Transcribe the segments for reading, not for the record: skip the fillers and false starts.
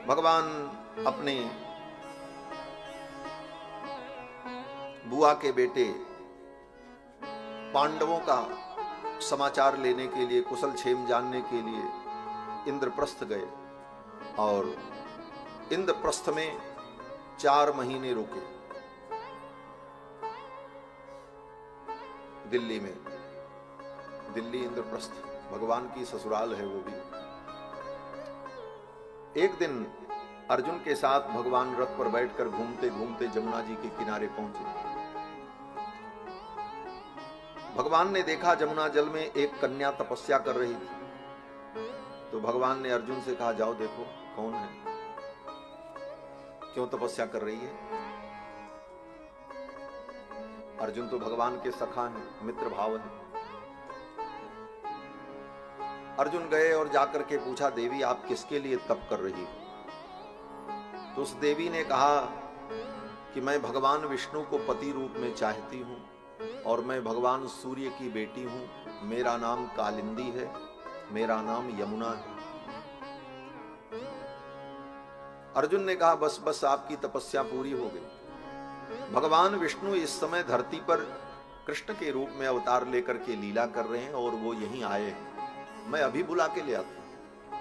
भगवान अपने बुआ के बेटे पांडवों का समाचार लेने के लिए, कुशल क्षेम जानने के लिए इंद्रप्रस्थ गए और इंद्रप्रस्थ में 4 महीने रुके। दिल्ली में, दिल्ली इंद्रप्रस्थ भगवान की ससुराल है वो भी। एक दिन अर्जुन के साथ भगवान रथ पर बैठकर घूमते घूमते जमुना जी के किनारे पहुंचे। भगवान ने देखा जमुना जल में एक कन्या तपस्या कर रही थी। तो भगवान ने अर्जुन से कहा, जाओ देखो कौन है, क्यों तपस्या कर रही है। अर्जुन तो भगवान के सखा हैं, मित्र भाव हैं। अर्जुन गए और जाकर के पूछा, देवी आप किसके लिए तप कर रही हो। तो उस देवी ने कहा कि मैं भगवान विष्णु को पति रूप में चाहती हूं और मैं भगवान सूर्य की बेटी हूं। मेरा नाम कालिंदी है, मेरा नाम यमुना है। अर्जुन ने कहा, बस बस आपकी तपस्या पूरी हो गई। भगवान विष्णु इस समय धरती पर कृष्ण के रूप में अवतार लेकर के लीला कर रहे हैं और वो यहीं आए हैं। मैं अभी बुला के ले आता।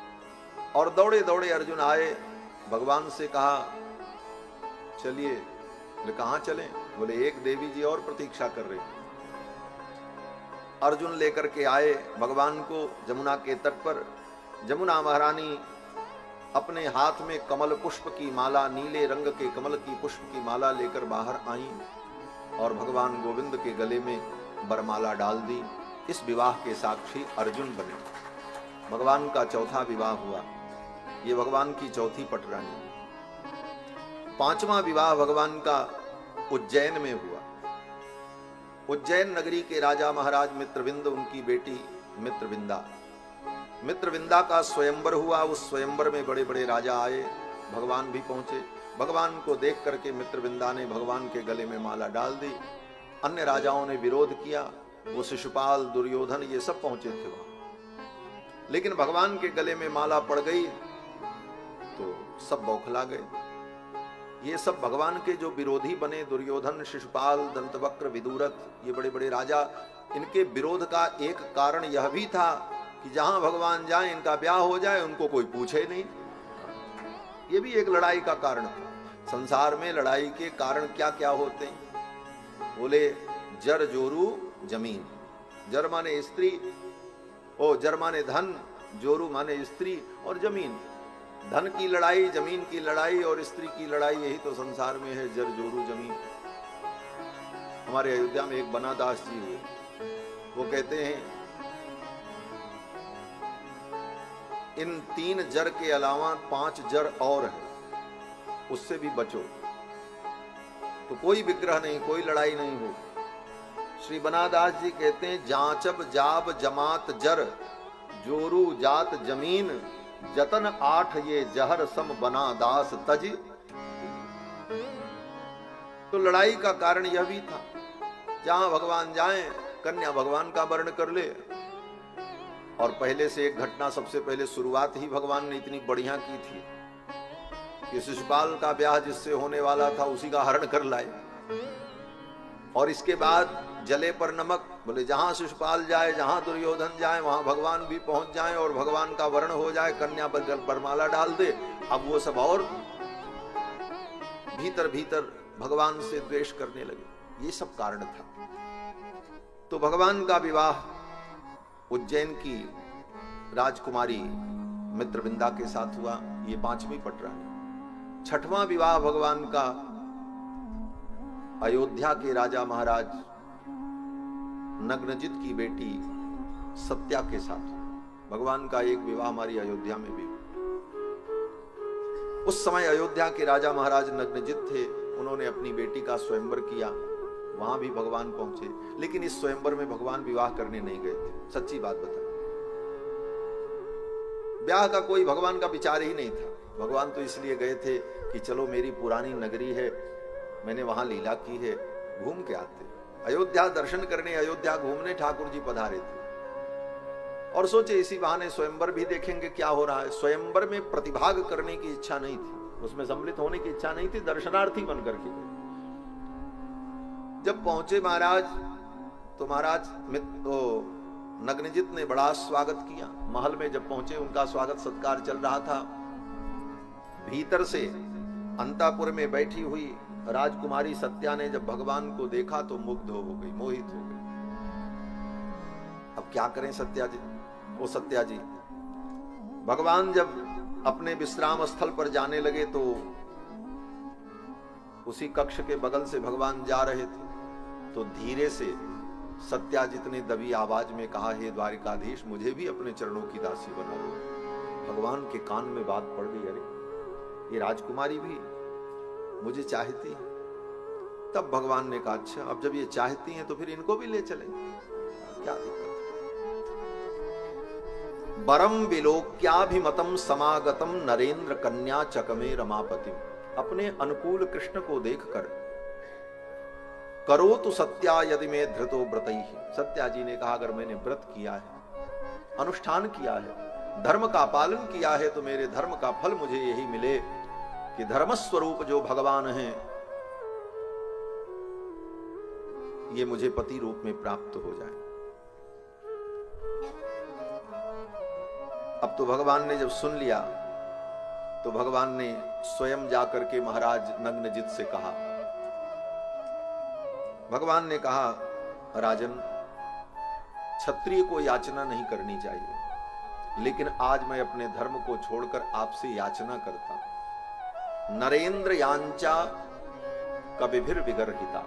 और दौड़े दौड़े अर्जुन आए, भगवान से कहा, चलिए। बोले कहां चलें। बोले एक देवी जी और प्रतीक्षा कर रही। अर्जुन लेकर के आए भगवान को जमुना के तट पर। जमुना महारानी अपने हाथ में कमल पुष्प की माला, नीले रंग के कमल की पुष्प की माला लेकर बाहर आई और भगवान गोविंद के गले में बरमाला डाल दी। इस विवाह के साक्षी अर्जुन बने। भगवान का चौथा विवाह हुआ। ये भगवान की चौथी पटरानी। 5वां विवाह भगवान का उज्जैन में हुआ। उज्जैन नगरी के राजा महाराज मित्रविंद, उनकी बेटी मित्रविंदा। मित्रविंदा का स्वयंवर हुआ। उस स्वयंवर में बड़े बड़े राजा आए, भगवान भी पहुंचे। भगवान को देख करके मित्रविंदा ने भगवान के गले में माला डाल दी। अन्य राजाओं ने विरोध किया, वो शिशुपाल, दुर्योधन, ये सब पहुंचे थे वहां। लेकिन भगवान के गले में माला पड़ गई तो सब बौखला गए। ये सब भगवान के जो विरोधी बने, दुर्योधन, शिशुपाल, दंतवक्र, विदुरथ, ये बड़े बड़े राजा, इनके विरोध का एक कारण यह भी था कि जहां भगवान जाए इनका ब्याह हो जाए, उनको कोई पूछे नहीं। ये भी एक लड़ाई का कारण था। संसार में लड़ाई के कारण क्या क्या होते हैं। बोले जर जोरू जमीन। जर माने स्त्री, जर माने धन, जोरू माने स्त्री और जमीन। धन की लड़ाई, जमीन की लड़ाई और स्त्री की लड़ाई, यही तो संसार में है, जर जोरू जमीन। हमारे अयोध्या में एक बनादास जी हुए, वो कहते हैं इन 3 जर के अलावा 5 जर और है, उससे भी बचो तो कोई विग्रह नहीं, कोई लड़ाई नहीं हो। श्री बनादास जी कहते हैं, जांचब जाब जमात जर, जोरू जात जमीन, जतन 8 ये जहर सम बना दास तज। तो लड़ाई का कारण यह भी था, जहां भगवान जाएं कन्या भगवान का वर्ण कर ले। और पहले से एक घटना, सबसे पहले शुरुआत ही भगवान ने इतनी बढ़िया की थी कि शिशुपाल का ब्याह जिससे होने वाला था उसी का हरण कर लाए। और इसके बाद जले पर नमक, बोले जहां शिशुपाल जाए, जहां दुर्योधन जाए, वहां भगवान भी पहुंच जाए और भगवान का वर्ण हो जाए, कन्या पर बरमाला डाल दे। अब वो सब और भीतर भीतर भगवान से द्वेष करने लगे। ये सब कारण था। तो भगवान का विवाह उज्जैन की राजकुमारी मित्रविंदा के साथ हुआ। ये 5वीं पटरानी। 6वां विवाह भगवान का अयोध्या के राजा महाराज नग्नजित की बेटी सत्या के साथ। भगवान का एक विवाह हमारी अयोध्या में भी। उस समय अयोध्या के राजा महाराज नग्नजित थे, उन्होंने अपनी बेटी का स्वयंवर किया, वहां भी भगवान पहुंचे। लेकिन इस स्वयंवर में भगवान विवाह करने नहीं गए थे, सच्ची बात बता। ब्याह का कोई भगवान का विचार ही नहीं था। भगवान तो इसलिए गए थे कि चलो मेरी पुरानी नगरी है, मैंने वहां लीला की है, घूम के आते। अयोध्या दर्शन करने, अयोध्या घूमने ठाकुर जी पधारे थे। और सोचे इसी बहाने स्वयंवर भी देखेंगे क्या हो रहा है। स्वयंवर में प्रतिभाग करने की इच्छा नहीं थी, उसमें सम्मिलित होने की इच्छा नहीं थी, दर्शनार्थी बनकर के। जब पहुंचे महाराज तो महाराज तो नग्नजित ने बड़ा स्वागत किया। महल में जब पहुंचे उनका स्वागत सत्कार चल रहा था। भीतर से अंतापुर में बैठी हुई राजकुमारी सत्या ने जब भगवान को देखा तो मुग्ध हो गई, मोहित हो गई। अब क्या करें सत्या जी, वो सत्या जी। भगवान जब अपने विश्राम स्थल पर जाने लगे तो उसी कक्ष के बगल से भगवान जा रहे थे तो धीरे से सत्याजित ने दबी आवाज में कहा, हे द्वारिकाधीश, मुझे भी अपने चरणों की दासी बना दो। भगवान के कान में बात पड़ गई, अरे ये राजकुमारी भी मुझे चाहती है। तब भगवान ने कहा, अच्छा अब जब ये चाहती हैं तो फिर इनको भी ले चलें, क्या दिक्कत है। बरम विलोक्याभिमतम समागतम नरेंद्र कन्या चकमे रमापतिम। अपने अनुकूल कृष्ण को देखकर करो तो सत्या यदि मैं धृतो व्रतई। सत्या जी ने कहा, अगर मैंने व्रत किया है, अनुष्ठान किया है, धर्म का पालन किया है तो मेरे धर्म का फल मुझे यही मिले कि धर्म स्वरूप जो भगवान हैं ये मुझे पति रूप में प्राप्त हो जाए। अब तो भगवान ने जब सुन लिया तो भगवान ने स्वयं जाकर के महाराज नग्नजित से कहा। भगवान ने कहा, राजन, क्षत्रिय को याचना नहीं करनी चाहिए, लेकिन आज मैं अपने धर्म को छोड़कर आपसे याचना करता हूं। नरेंद्र यांचा कविभिर विगर्हिता।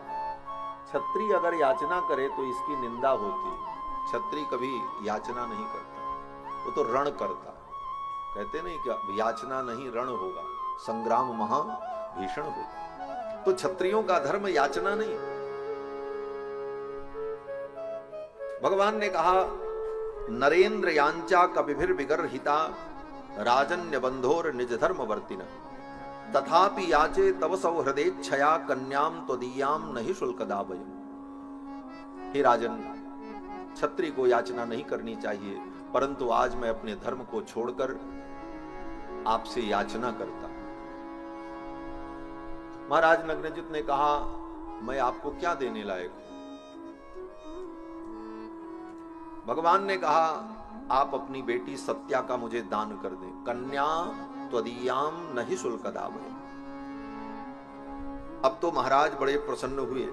क्षत्रिय अगर याचना करे तो इसकी निंदा होती। क्षत्रिय कभी याचना नहीं करता, वो तो रण करता। कहते नहीं कि याचना नहीं रण होगा, संग्राम महा भीषण होगा। तो क्षत्रियों का धर्म याचना नहीं। भगवान ने कहा, नरेंद्र यांचा कविभिर विगर्हिता राजन्य बंधोर निज धर्म वर्तिन तथापि याचे तव सौहृदेच्छया कन्याम त्वदीयाम नहीं शुल्क दावयम्। हे राजन, क्षत्रिय को याचना नहीं करनी चाहिए, परंतु आज मैं अपने धर्म को छोड़कर आपसे याचना करता। महाराज नग्नजित ने कहा, मैं आपको क्या देने लायक हूं। भगवान ने कहा, आप अपनी बेटी सत्या का मुझे दान कर दें। कन्या त्वदीयाम नहीं शुल्क दावयम्। अब तो महाराज बड़े प्रसन्न हुए।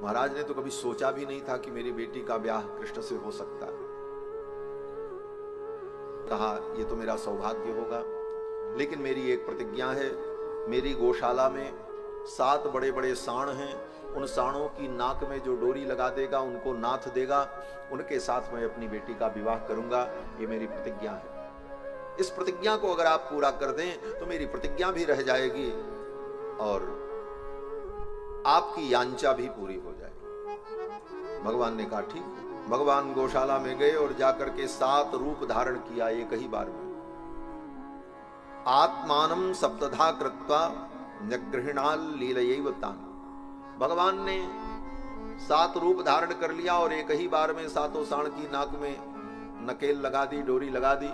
महाराज ने तो कभी सोचा भी नहीं था कि मेरी बेटी का ब्याह कृष्ण से हो सकता है। कहा, ये तो मेरा सौभाग्य होगा, लेकिन मेरी एक प्रतिज्ञा है। मेरी गौशाला में 7 बड़े बड़े सांड हैं, उन सांडों की नाक में जो डोरी लगा देगा उनको नाथ देगा, उनके साथ मैं अपनी बेटी का विवाह करूंगा। ये मेरी प्रतिज्ञा है। इस प्रतिज्ञा को अगर आप पूरा कर दें तो मेरी प्रतिज्ञा भी रह जाएगी और आपकी यांचा भी पूरी हो जाएगी। भगवान ने कहा, ठीक। भगवान गौशाला में गए और जाकर के 7 रूप धारण किया एक ही बार में। आत्मानम सप्तधा कृत्वा निगृहिणाल लीलयैव तान्। भगवान ने 7 रूप धारण कर लिया और एक ही बार में 7 सांड की नाक में नकेल लगा दी, डोरी लगा दी।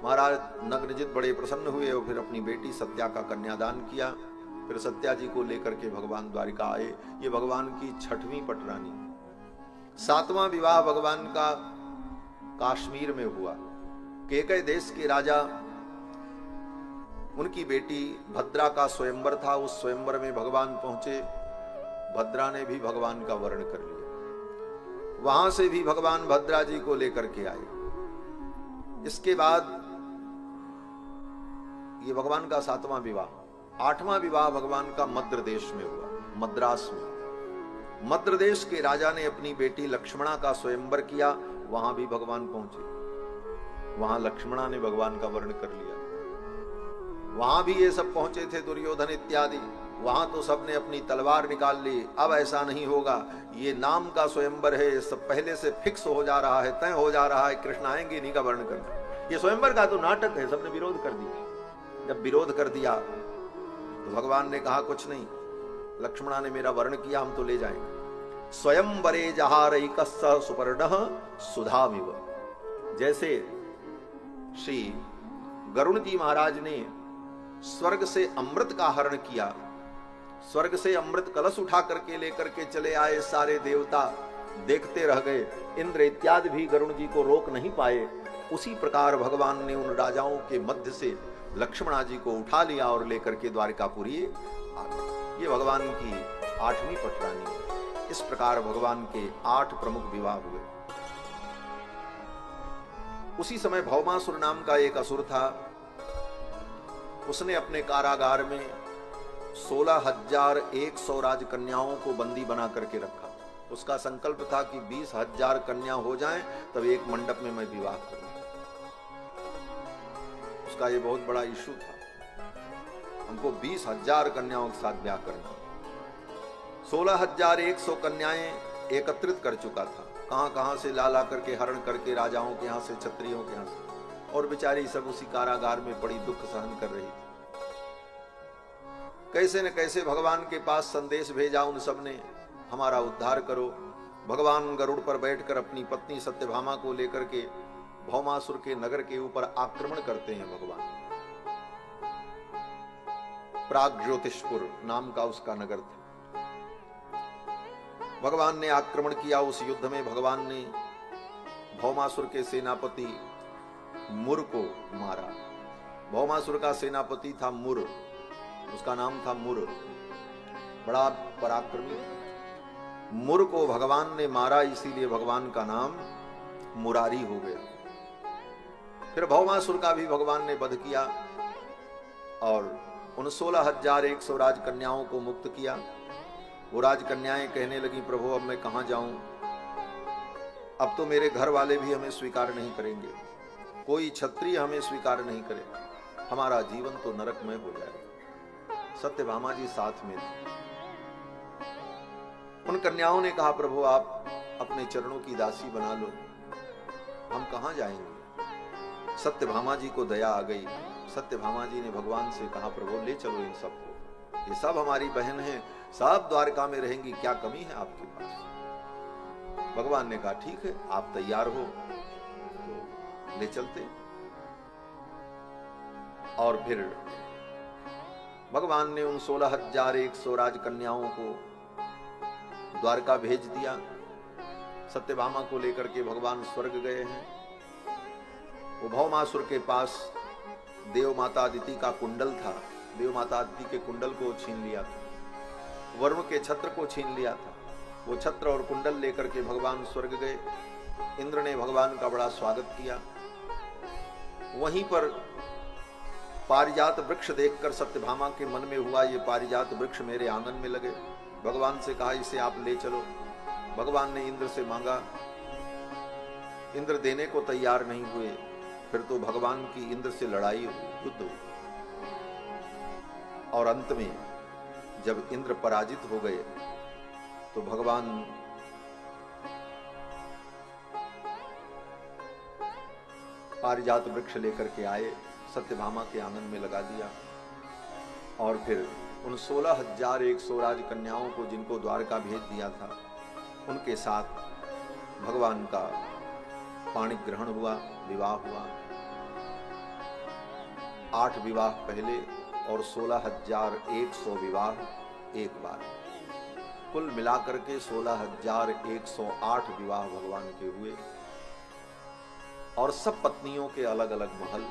महाराज नग्नजित बड़े प्रसन्न हुए और फिर अपनी बेटी सत्या का कन्यादान किया। फिर सत्या जी को लेकर के भगवान द्वारिका आए। ये भगवान की 6वीं पटरानी। 7वां विवाह भगवान का काश्मीर में हुआ। केकय देश के राजा, उनकी बेटी भद्रा का स्वयंवर था। उस स्वयंवर में भगवान पहुंचे। भद्रा ने भी भगवान का वर्ण कर लिया। वहां से भी भगवान भद्रा जी को लेकर के आए। इसके बाद ये भगवान का 7वां विवाह। 8वां विवाह भगवान का मद्र देश में हुआ, मद्रास में। मद्र देश के राजा ने अपनी बेटी लक्ष्मणा का स्वयंवर किया। वहां भी भगवान पहुंचे। वहां लक्ष्मणा ने भगवान का वर्ण कर लिया। वहां भी ये सब पहुंचे थे, दुर्योधन इत्यादि। वहां तो सबने अपनी तलवार निकाल ली। अब ऐसा नहीं होगा, ये नाम का स्वयंवर है, सब पहले से फिक्स हो जा रहा है, तय हो जा रहा है, कृष्ण आएंगे इन्हीं का वर्ण करना। ये स्वयंवर का तो नाटक है। सबने विरोध कर दिया। जब विरोध कर दिया तो भगवान ने कहा, कुछ नहीं, लक्ष्मणा ने मेरा वर्ण किया, हम तो ले जाएंगे। स्वयंवरे जहारैकस्य सुपर्णः सुधामिव। जैसे श्री गरुड़ जी महाराज ने स्वर्ग से अमृत का हरण किया, स्वर्ग से अमृत कलश उठा करके लेकर के चले आए, सारे देवता देखते रह गए, इंद्र इत्यादि भी गरुड़ जी को रोक नहीं पाए। उसी प्रकार भगवान ने उन राजाओं के मध्य से लक्ष्मणा जी को उठा लिया और लेकर के द्वारिकापुरी आ गए। ये भगवान की 8वीं पटरानी है। इस प्रकार भगवान के 8 प्रमुख विवाह हुए। उसी समय भौमासुर नाम का एक असुर था। उसने अपने कारागार में 16,100 राजकन्याओं को बंदी बना करके रखा। उसका संकल्प था कि 20,000 कन्या हो जाएं तब एक मंडप में मैं विवाह करूं। उसका ये बहुत बड़ा इशू था, हमको 20,000 कन्याओं के साथ ब्याह करना। 16,100 कन्याएं एकत्रित कर चुका था, कहां से ला करके हरण करके, राजाओं के यहां से, क्षत्रियों के यहां से, और बेचारी सब उसी कारागार में पड़ी दुख सहन कर रही थी। कैसे न कैसे भगवान के पास संदेश भेजा उन सब ने, हमारा उद्धार करो। भगवान गरुड़ पर बैठकर अपनी पत्नी सत्यभामा को लेकर के भौमासुर के नगर के ऊपर आक्रमण करते हैं। भगवान प्राग्ज्योतिषपुर नाम का उसका नगर था। भगवान ने आक्रमण किया। उस युद्ध में भगवान ने भौमासुर के सेनापति मुर को मारा। भौमासुर का सेनापति था मुर, उसका नाम था मुर, बड़ा पराक्रमी। मुर को भगवान ने मारा, इसीलिए भगवान का नाम मुरारी हो गया। फिर भौमासुर का भी भगवान ने वध किया और उन 16,100 राजकन्याओं को मुक्त किया। वो राजकन्याएं कहने लगी, प्रभु अब मैं कहां जाऊं, अब तो मेरे घर वाले भी हमें स्वीकार नहीं करेंगे, कोई क्षत्रिय हमें स्वीकार नहीं करे, हमारा जीवन तो नरकमय हो जाएगा। सत्यभामा जी साथ में थी। उन कन्याओं ने कहा, प्रभु आप अपने चरणों की दासी बना लो, हम कहां जाएंगे। सत्यभामा जी को दया आ गई। सत्यभामा जी ने भगवान से कहा, प्रभु ले चलो इन सबको, ये सब हमारी बहन हैं, सब द्वारका में रहेंगी, क्या कमी है आपके पास। भगवान ने कहा ठीक है, आप तैयार हो तो ले चलते। और फिर भगवान ने उन 16,100 राजकन्याओं को द्वारका भेज दिया। सत्यभामा को लेकर के भगवान स्वर्ग गए हैं। वो भौमासुर के पास देव माता अदिति का कुंडल था, देव माता अदिति के कुंडल को छीन लिया था, वरुण के छत्र को छीन लिया था। वो छत्र और कुंडल लेकर के भगवान स्वर्ग गए। इंद्र ने भगवान का बड़ा स्वागत किया। वहीं पर पारिजात वृक्ष देखकर सत्यभामा के मन में हुआ, ये पारिजात वृक्ष मेरे आंगन में लगे। भगवान से कहा इसे आप ले चलो। भगवान ने इंद्र से मांगा, इंद्र देने को तैयार नहीं हुए। फिर तो भगवान की इंद्र से लड़ाई हुई, युद्ध हुई, और अंत में जब इंद्र पराजित हो गए तो भगवान पारिजात वृक्ष लेकर के आए, सत्यभामा के आंगन में लगा दिया। और फिर उन 16,100 राजकन्याओं को जिनको द्वारका भेज दिया था, उनके साथ भगवान का पाणि ग्रहण हुआ, विवाह हुआ। 8 विवाह पहले और 16,100 विवाह एक बार, कुल मिलाकर के 16,108 विवाह भगवान के हुए। और सब पत्नियों के अलग अलग महल,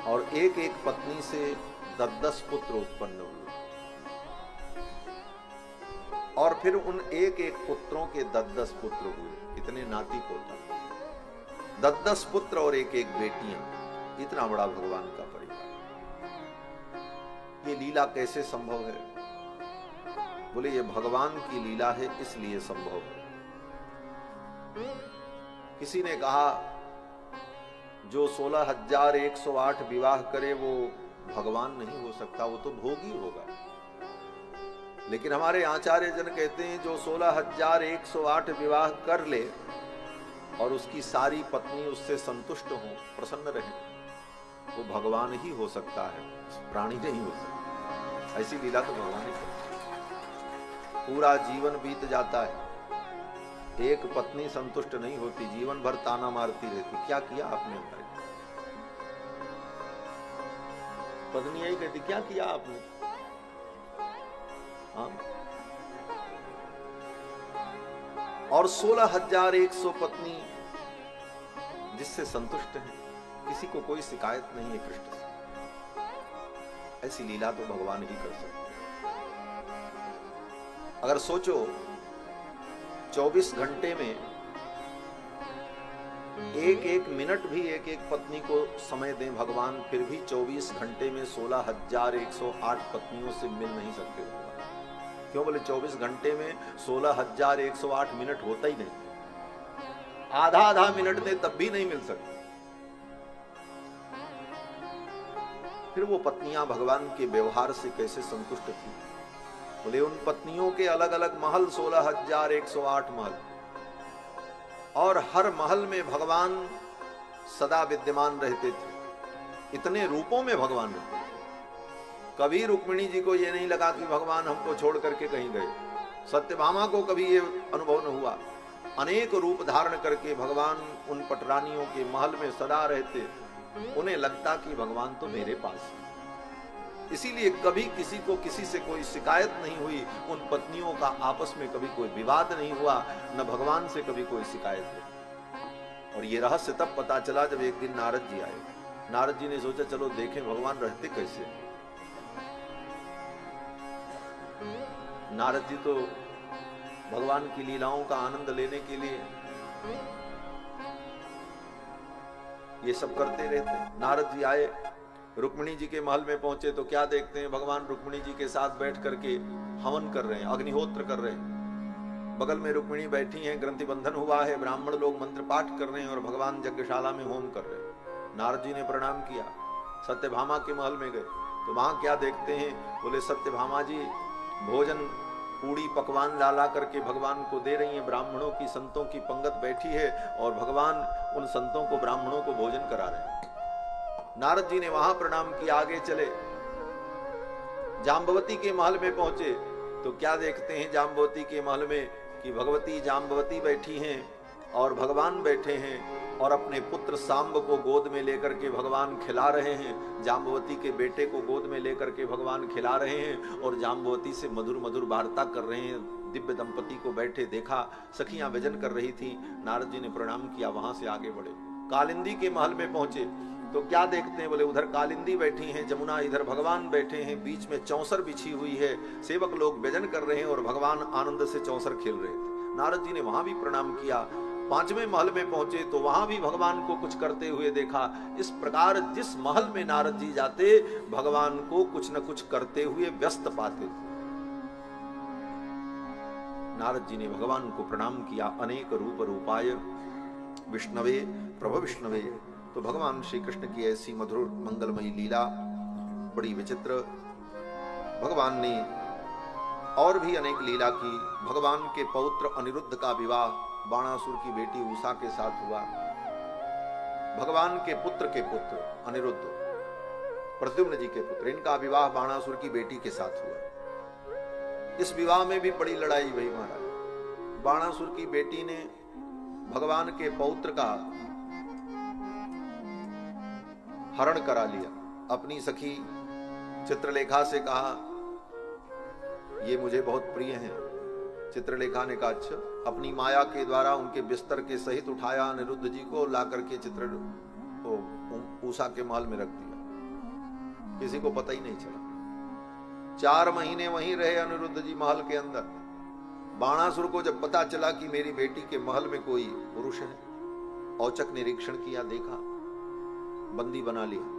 और एक एक पत्नी से 10-10 पुत्र उत्पन्न हुए। और फिर उन एक एक पुत्रों के 10-10 पुत्र हुए, इतने नाती पोता, 10-10 पुत्र और एक एक बेटियां। इतना बड़ा भगवान का परिवार। ये लीला कैसे संभव है? बोले ये भगवान की लीला है, इसलिए संभव है। किसी ने कहा जो 16,108 विवाह करे वो भगवान नहीं हो सकता, वो तो भोगी होगा। लेकिन हमारे आचार्य जन कहते हैं जो 16,108 विवाह कर ले और उसकी सारी पत्नी उससे संतुष्ट हो, प्रसन्न रहे, वो भगवान ही हो सकता है, प्राणी नहीं हो सकता। ऐसी लीला तो भगवान ही करते। पूरा जीवन बीत जाता है, एक पत्नी संतुष्ट नहीं होती, जीवन भर ताना मारती रहती, क्या किया आपने हमारे? पत्नी यही कहती, क्या किया आपने? हाँ? और 16,100 पत्नी जिससे संतुष्ट है, किसी को कोई शिकायत नहीं है कृष्ण से। ऐसी लीला तो भगवान ही कर सकते। अगर सोचो 24 घंटे में एक एक मिनट भी एक एक पत्नी को समय दें भगवान, फिर भी 24 घंटे में 16,108 पत्नियों से मिल नहीं सकते भगवान। क्यों बोले? 24 घंटे में 16,108 मिनट होता ही नहीं, आधा आधा मिनट दे तब भी नहीं मिल सकते। फिर वो पत्नियां भगवान के व्यवहार से कैसे संतुष्ट थी? बोले उन पत्नियों के अलग अलग महल, 16,108 महल, और हर महल में भगवान सदा विद्यमान रहते थे। इतने रूपों में भगवान रहते। कभी रुक्मिणी जी को यह नहीं लगा कि भगवान हमको छोड़ करके कहीं गए। सत्यभामा को कभी ये अनुभव न हुआ। अनेक रूप धारण करके भगवान उन पटरानियों के महल में सदा रहते। उन्हें लगता कि भगवान तो मेरे पास है। इसीलिए कभी किसी को किसी से कोई शिकायत नहीं हुई। उन पत्नियों का आपस में कभी कोई विवाद नहीं हुआ, न भगवान से कभी कोई शिकायत हुई। और ये रहस्य तब पता चला जब एक दिन नारद जी आए। नारद जी ने सोचा चलो देखें भगवान रहते कैसे। नारद जी तो भगवान की लीलाओं का आनंद लेने के लिए ये सब करते रहते। नारद जी आए, रुक्मिणी जी के महल में पहुंचे तो क्या देखते हैं? भगवान रुक्मिणी जी के साथ बैठ करके हवन कर रहे हैं, अग्निहोत्र कर रहे हैं। बगल में रुक्मिणी बैठी हैं, ग्रंथि बंधन हुआ है, ब्राह्मण लोग मंत्र पाठ कर रहे हैं और भगवान यज्ञशाला में होम कर रहे हैं। नारद जी ने प्रणाम किया, सत्यभामा के महल में गए तो वहां क्या देखते हैं? बोले सत्यभामा जी भोजन पूड़ी पकवान ला करके भगवान को दे रही हैं। ब्राह्मणों की, संतों की पंगत बैठी है और भगवान उन संतों को, ब्राह्मणों को भोजन करा रहे हैं। नारद जी ने वहां प्रणाम किया, आगे चले, जाम्बवती के महल में पहुंचे तो क्या देखते हैं? जाम्बवती के महल में कि भगवती जाम्बवती बैठी हैं और भगवान बैठे हैं और अपने पुत्र सांब को गोद में लेकर के भगवान खिला रहे हैं। जाम्बवती के बेटे को गोद में लेकर के भगवान खिला रहे हैं और जाम्बवती से मधुर मधुर वार्ता कर रहे हैं। दिव्य दंपति को बैठे देखा, सखियां व्यजन कर रही थी। नारद जी ने प्रणाम किया, वहां से आगे बढ़े, कालिंदी के महल में पहुंचे तो क्या देखते हैं? बोले उधर कालिंदी बैठी हैं जमुना, इधर भगवान बैठे हैं, बीच में चौसर बिछी हुई है, सेवक लोग व्यजन कर रहे हैं और भगवान आनंद से चौसर खेल रहे थे। नारद जी ने वहां भी प्रणाम किया। पांचवें महल में पहुंचे तो वहां भी भगवान को कुछ करते हुए देखा। इस प्रकार जिस महल में नारद जी जाते भगवान को कुछ न कुछ करते हुए व्यस्त पाते थे। नारद जी ने भगवान को प्रणाम किया, अनेक रूप रूपाय विष्णवे प्रभ विष्णवे। तो भगवान श्री कृष्ण की ऐसी मधुर मंगलमयी लीला बड़ी विचित्र। भगवान ने और भी अनेक लीला की। भगवान के पौत्र अनिरुद्ध का विवाह बाणासुर की बेटी उषा के साथ हुआ। भगवान के पुत्र अनिरुद्ध, प्रद्युम्न जी के पुत्र, इनका विवाह बाणासुर की बेटी के साथ हुआ। इस विवाह में भी बड़ी लड़ाई हुई महाराज। बाणासुर की बेटी ने भगवान के पौत्र का हरण करा लिया। अपनी सखी चित्रलेखा से कहा ये मुझे बहुत प्रिय हैं। चित्रलेखा ने कहा अच्छा। अपनी माया के द्वारा उनके बिस्तर के सहित उठाया अनिरुद्ध जी को, ला करके उषा के महल में रख दिया। किसी को पता ही नहीं चला। 4 महीने वहीं रहे अनिरुद्ध जी महल के अंदर। बाणासुर को जब पता चला कि मेरी बेटी के महल में कोई पुरुष है, औचक निरीक्षण किया, देखा, बंदी बना लिया।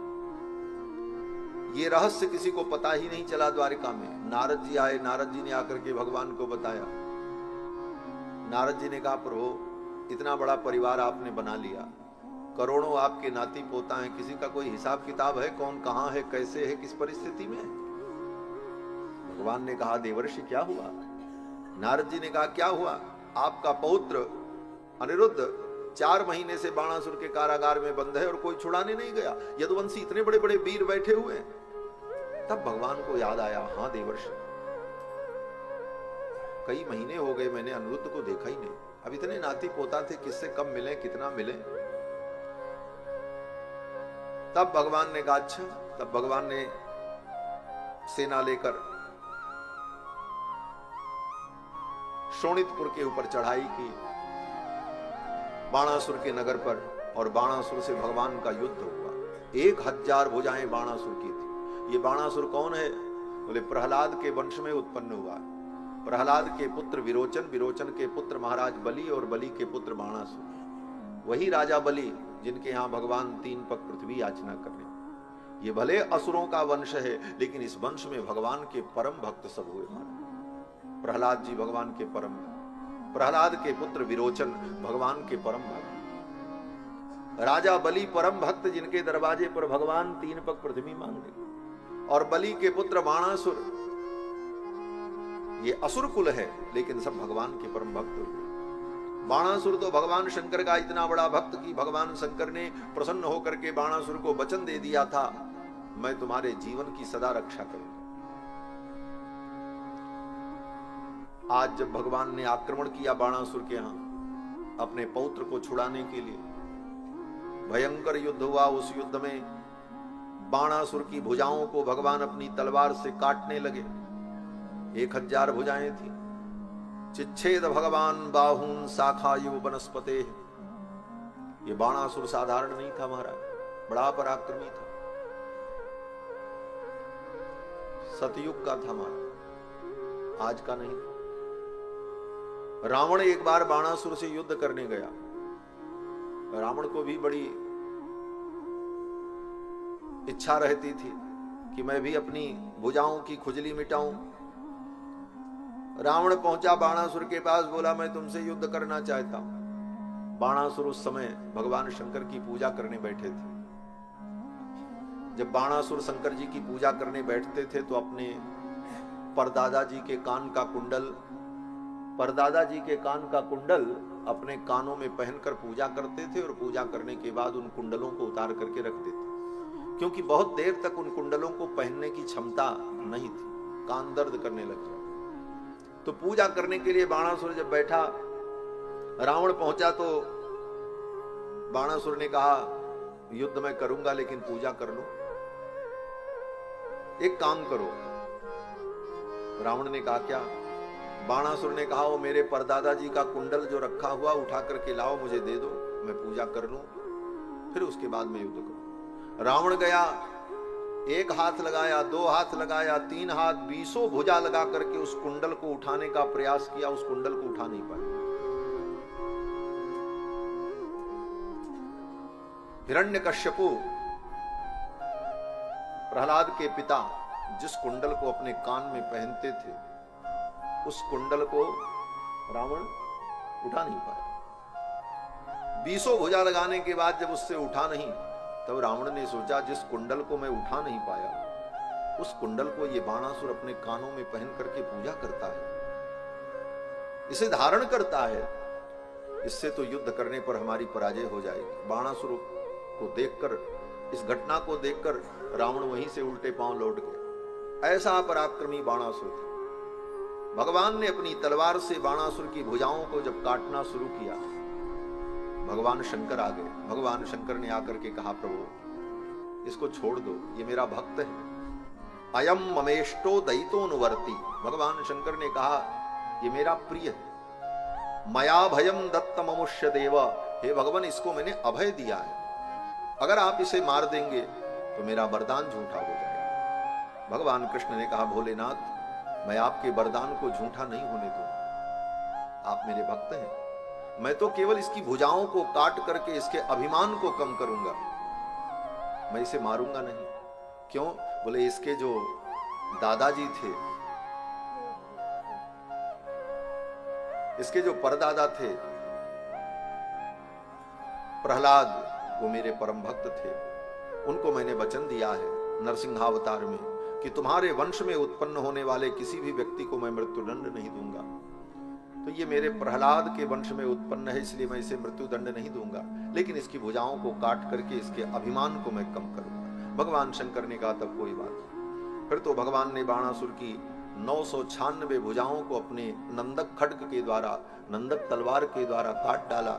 ये रहस्य किसी को पता ही नहीं चला द्वारिका में। नारद जी आए, नारद जी ने आकर के भगवान को बताया। नारद जी ने कहा प्रभु इतना बड़ा परिवार आपने बना लिया, करोड़ों आपके नाती पोता हैं, किसी का कोई हिसाब किताब है? कौन कहां है, कैसे है, किस परिस्थिति में? भगवान ने कहा देवर्षि क्या हुआ? नारद जी ने कहा क्या हुआ? आपका पौत्र अनिरुद्ध 4 महीने से बाणासुर के कारागार में बंद है और कोई छुड़ाने नहीं गया। यदुवंशी इतने बड़े बड़े वीर बैठे हुए हैं। तब भगवान को याद आया, हाँ देवर्षि कई महीने हो गए मैंने अनिरुद्ध को देखा ही नहीं। अब इतने नाती पोता थे, किससे कम मिले, कितना मिले। तब भगवान ने कहा अच्छा। तब भगवान ने सेना लेकर शोणितपुर के ऊपर चढ़ाई की, बाणासुर के नगर पर, और बाणासुर से भगवान का युद्ध हुआ। 1000 भुजाएं बाणासुर की थी। ये बाणासुर कौन है? बोले प्रहलाद के वंश में उत्पन्न हुआ। प्रहलाद के पुत्र विरोचन, विरोचन के पुत्र महाराज बलि, और बलि के पुत्र बाणासुर। वही राजा बलि जिनके यहां भगवान 3 पग पृथ्वी याचना कर रहे। ये भले असुरों का वंश है, लेकिन इस वंश में भगवान के परम भक्त सब हुए महाराज। प्रहलाद जी भगवान के परम, प्रहलाद के पुत्र विरोचन भगवान के परम भक्त, राजा बलि परम भक्त जिनके दरवाजे पर भगवान 3 पग पृथ्वी मांगते, और बलि के पुत्र बाणासुर। ये असुर कुल है, लेकिन सब भगवान के परम भक्त हुए। बाणासुर तो भगवान शंकर का इतना बड़ा भक्त कि भगवान शंकर ने प्रसन्न होकर के बाणासुर को वचन दे दिया था, मैं तुम्हारे जीवन की सदा रक्षा करूंगा। आज जब भगवान ने आक्रमण किया बाणासुर के यहां अपने पौत्र को छुड़ाने के लिए, भयंकर युद्ध हुआ। उस युद्ध में बाणासुर की भुजाओं को भगवान अपनी तलवार से काटने लगे। 1000 भुजाएं थी। चिच्छेद भगवान बाहून शाखायु वनस्पते। ये बाणासुर साधारण नहीं था महाराज, बड़ा पराक्रमी था, सतयुग का था महाराज, आज का नहीं था। रावण एक बार बाणासुर से युद्ध करने गया। रावण को भी बड़ी इच्छा रहती थी कि मैं भी अपनी भुजाओं की खुजली मिटाऊं। रावण पहुंचा बाणासुर के पास, बोला मैं तुमसे युद्ध करना चाहता हूं। बाणासुर उस समय भगवान शंकर की पूजा करने बैठे थे। जब बाणासुर शंकर जी की पूजा करने बैठते थे तो अपने परदादा जी के कान का कुंडल, परदादा जी के कान का कुंडल अपने कानों में पहनकर पूजा करते थे, और पूजा करने के बाद उन कुंडलों को उतार करके रख देते, क्योंकि बहुत देर तक उन कुंडलों को पहनने की क्षमता नहीं थी, कान दर्द करने लग जाए। तो पूजा करने के लिए बाणासुर जब बैठा, रावण पहुंचा तो बाणासुर ने कहा युद्ध मैं करूंगा लेकिन पूजा कर लो, एक काम करो। रावण ने कहा क्या? बाणासुर ने कहा वो मेरे परदादा जी का कुंडल जो रखा हुआ उठा करके लाओ, मुझे दे दो, मैं पूजा कर लूं, फिर उसके बाद मैं युद्ध करूं। रावण गया, 1 हाथ लगाया, 2 हाथ लगाया, 3 हाथ, 20 भुजा लगा करके उस कुंडल को उठाने का प्रयास किया, उस कुंडल को उठा नहीं पाया। हिरण्यकश्यपु प्रहलाद के पिता जिस कुंडल को अपने कान में पहनते थे, उस कुंडल को रावण उठा नहीं पाया। 20 भुजा लगाने के बाद जब उससे उठा नहीं, तब रावण ने सोचा जिस कुंडल को मैं उठा नहीं पाया, उस कुंडल को ये बाणासुर अपने कानों में पहन करके पूजा करता है, इसे धारण करता है, इससे तो युद्ध करने पर हमारी पराजय हो जाएगी। बाणासुर को देखकर, इस घटना को देखकर रावण वहीं से उल्टे पांव लौट गया। ऐसा पराक्रमी बाणासुर था। भगवान ने अपनी तलवार से बाणासुर की भुजाओं को जब काटना शुरू किया, भगवान शंकर आ गए। भगवान शंकर ने आकर के कहा प्रभु इसको छोड़ दो, ये मेरा भक्त है। अयम ममेष्टो दयितोनुवर्ती। भगवान शंकर ने कहा ये मेरा प्रिय है। मया भयम दत्त ममुष्य देव। हे भगवान इसको मैंने अभय दिया है, अगर आप इसे मार देंगे तो मेरा वरदान झूठा हो जाएगा। भगवान कृष्ण ने कहा भोलेनाथ मैं आपके वरदान को झूठा नहीं होने दूंगा, आप मेरे भक्त हैं, मैं तो केवल इसकी भुजाओं को काट करके इसके अभिमान को कम करूंगा, मैं इसे मारूंगा नहीं। क्यों? बोले इसके जो दादाजी थे, इसके जो परदादा थे प्रहलाद, वो मेरे परम भक्त थे, उनको मैंने वचन दिया है नरसिंहावतार में कि तुम्हारे वंश में उत्पन्न होने वाले किसी भी व्यक्ति को मैं मृत्युदंड नहीं दूंगा। तो ये मेरे प्रहलाद के वंश में उत्पन्न है, इसलिए मैं इसे मृत्युदंड नहीं दूंगा, लेकिन इसकी भुजाओं को काट करके इसके अभिमान को मैं कम करूंगा। भगवान शंकर ने कहा तब कोई बात नहीं। फिर तो भगवान ने बाणासुर की 996 भुजाओं को अपने नंदक खड्ग के द्वारा, नंदक तलवार के द्वारा काट डाला।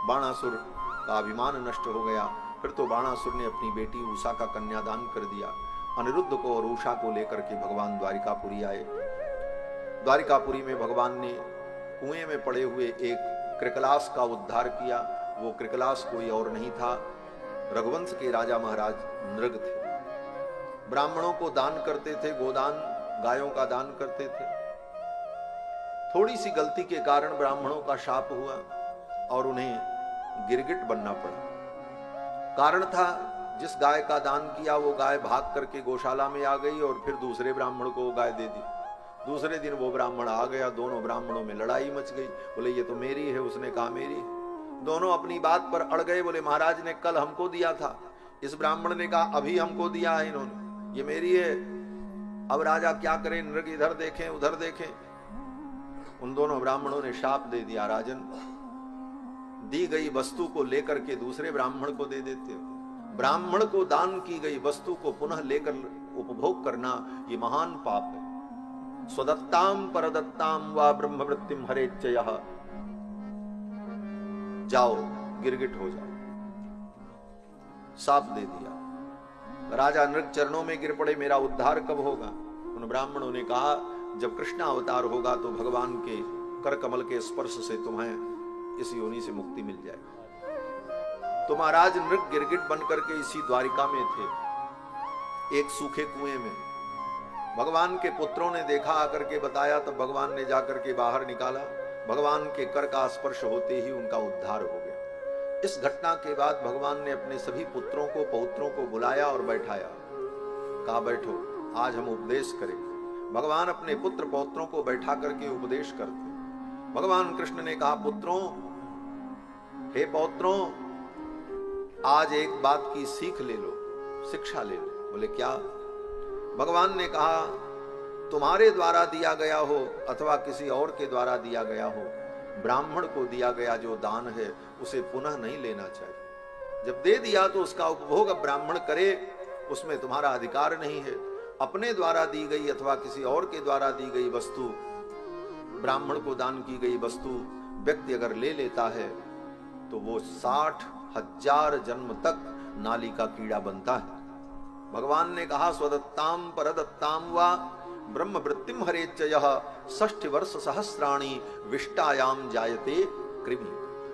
बाणासुर का अभिमान नष्ट हो गया। फिर तो बाणासुर ने अपनी बेटी उषा का कन्यादान कर दिया। अनिरुद्ध को और उषा को लेकर के भगवान द्वारिकापुरी आए। द्वारिकापुरी में भगवान ने कुएं में पड़े हुए एक कृकलास का उद्धार किया। वो कृकलास कोई और नहीं था, रघुवंश के राजा महाराज नृग थे। ब्राह्मणों को दान करते थे, गोदान, गायों का दान करते थे। थोड़ी सी गलती के कारण ब्राह्मणों का शाप हुआ और उन्हें गिरगिट बनना पड़ा। कारण था, जिस गाय का दान किया वो गाय भाग करके गौशाला में आ गई और फिर दूसरे ब्राह्मण को वो गाय दे दी। दूसरे दिन वो ब्राह्मण आ गया, दोनों ब्राह्मणों में लड़ाई मच गई। बोले ये तो मेरी है, उसने कहा मेरी है। दोनों अपनी बात पर अड़ गए। बोले महाराज ने कल हमको दिया था, इस ब्राह्मण ने कहा अभी हमको दिया है इन्होंने, ये मेरी है। अब राजा क्या करें, नृग इधर देखें उधर देखें। उन दोनों ब्राह्मणों ने शाप दे दिया, राजन दी गई वस्तु को लेकर के दूसरे ब्राह्मण को दे देते हो। ब्राह्मण को दान की गई वस्तु को पुनः लेकर उपभोग करना ये महान पाप है। स्वदत्ताम परदत्ताम वा ब्रह्मवृत्तिम हरेच्चयः, जाओ गिरगिट हो जाओ। साप दे दिया। राजा नृग चरणों में गिर पड़े, मेरा उद्धार कब होगा। उन ब्राह्मणों ने कहा जब कृष्ण अवतार होगा तो भगवान के कर कमल के स्पर्श से तुम्हें इस योनि से मुक्ति मिल जाएगी। तो महाराज नृग गिरगिट बन करके इसी द्वारिका में थे, एक सूखे कुएं में। भगवान के पुत्रों ने देखा, आकर के बताया, तब भगवान ने जाकर के बाहर निकाला। भगवान के कर का स्पर्श होते ही उनका उद्धार हो गया। इस घटना के बाद भगवान ने अपने सभी पुत्रों को पौत्रों को बुलाया और बैठाया। कहा बैठो, आज हम उपदेश करेंगे। भगवान अपने पुत्र पौत्रों को बैठा करके उपदेश करते। भगवान कृष्ण ने कहा पुत्रों, हे पौत्रों, आज एक बात की सीख ले लो, शिक्षा ले लो। बोले क्या। भगवान ने कहा तुम्हारे द्वारा दिया गया हो अथवा किसी और के द्वारा दिया गया हो, ब्राह्मण को दिया गया जो दान है उसे पुनः नहीं लेना चाहिए। जब दे दिया तो उसका उपभोग अब ब्राह्मण करे, उसमें तुम्हारा अधिकार नहीं है। अपने द्वारा दी गई अथवा किसी और के द्वारा दी गई वस्तु, ब्राह्मण को दान की गई वस्तु व्यक्ति अगर ले लेता है तो वो 60,000 जन्म तक नाली का कीड़ा बनता है। भगवान ने कहा स्वदत्ताम परदत्ताम वा ब्रह्मवृत्तिम हरेच्चयः 60 वर्ष सहस्राणि विष्टायाम जायते कृमि।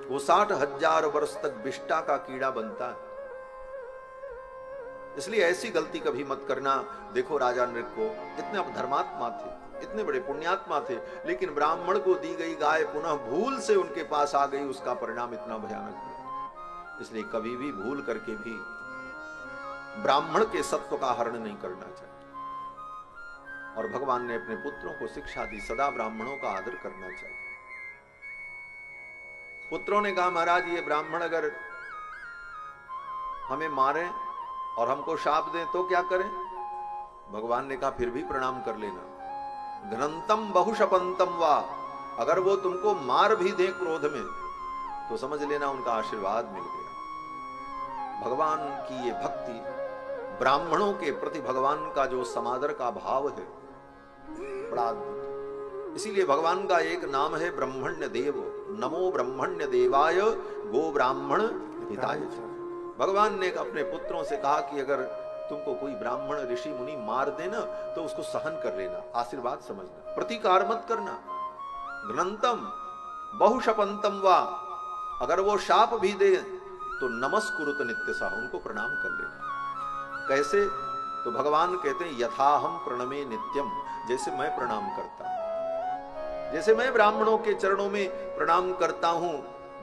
वो 60,000 वर्ष तक विष्टा का कीड़ा बनता है। इसलिए ऐसी गलती कभी मत करना। देखो राजा नृग को, इतने धर्मात्मा थे, इतने बड़े पुण्यात्मा थे, लेकिन ब्राह्मण को दी गई गाय पुनः भूल से उनके पास आ गई, उसका परिणाम इतना भयानक हुआ। इसलिए कभी भी भूल करके भी ब्राह्मण के सत्व का हरण नहीं करना चाहिए। और भगवान ने अपने पुत्रों को शिक्षा दी, सदा ब्राह्मणों का आदर करना चाहिए। पुत्रों ने कहा महाराज ये ब्राह्मण अगर हमें मारे और हमको शाप दें तो क्या करें। भगवान ने कहा फिर भी प्रणाम कर लेना। घ्नंतम बहुशपंतम वा, अगर वो तुमको मार भी दे क्रोध में तो समझ लेना उनका आशीर्वाद मिल गया। भगवान की ये भक्ति, ब्राह्मणों के प्रति भगवान का जो समादर का भाव है, बड़ा अद्भुत। इसीलिए भगवान का एक नाम है ब्रह्मण्य देव। नमो ब्रह्मण्य देवाय गो ब्राह्मण हिताय। भगवान ने अपने पुत्रों से कहा कि अगर तुमको कोई ब्राह्मण ऋषि मुनि मार देना तो उसको सहन कर लेना, आशीर्वाद समझना, प्रतिकार मत करना। घ्नंतम बहुशपंतम वा, अगर वो शाप भी दे तो नमस्कुरुत नित्यसा, उनको प्रणाम कर लेना। कैसे। तो भगवान कहते हैं यथाहम प्रणमे नित्यम, जैसे मैं प्रणाम करता हूं, जैसे मैं ब्राह्मणों के चरणों में प्रणाम करता हूं,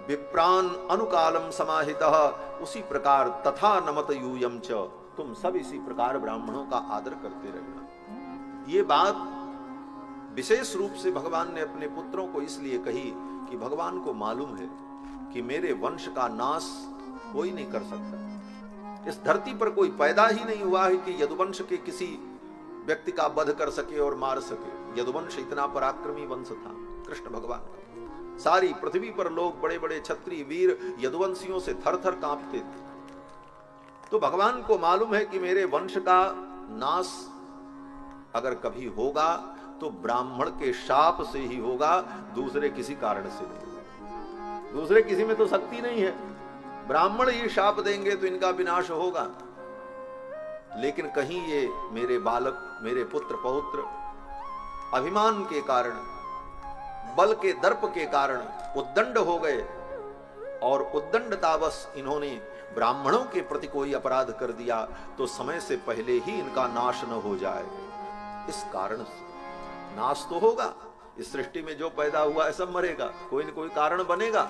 विप्रान अनुकालम समाहितः, उसी प्रकार तथा नमत यूयम च, तुम सब इसी प्रकार ब्राह्मणों का आदर करते रहना। ये बात विशेष रूप से भगवान ने अपने पुत्रों को इसलिए कही कि भगवान को मालूम है कि मेरे वंश का नाश कोई नहीं कर सकता। इस धरती पर कोई पैदा ही नहीं हुआ है कि यदुवंश के किसी व्यक्ति का वध कर सके और मार सके। यदुवंश इतना पराक्रमी वंश था कृष्ण भगवान का। सारी पृथ्वी पर लोग बड़े बड़े क्षत्रिय वीर यदुवंशियों से थर थर कांपते थे। तो भगवान को मालूम है कि मेरे वंश का नाश अगर कभी होगा तो ब्राह्मण के शाप से ही होगा, दूसरे किसी कारण से नहीं। दूसरे किसी में तो शक्ति नहीं है, ब्राह्मण ही शाप देंगे तो इनका विनाश होगा। लेकिन कहीं ये मेरे बालक, मेरे पुत्र पौत्र अभिमान के कारण, बल के दर्प के कारण उद्दंड हो गए, और उद्दंडतावश इन्होंने ब्राह्मणों के प्रति कोई अपराध कर दिया, तो समय से पहले ही इनका नाश न हो जाए। इस कारण से नाश तो होगा, इस सृष्टि में जो पैदा हुआ है सब मरेगा, कोई न कोई कारण बनेगा।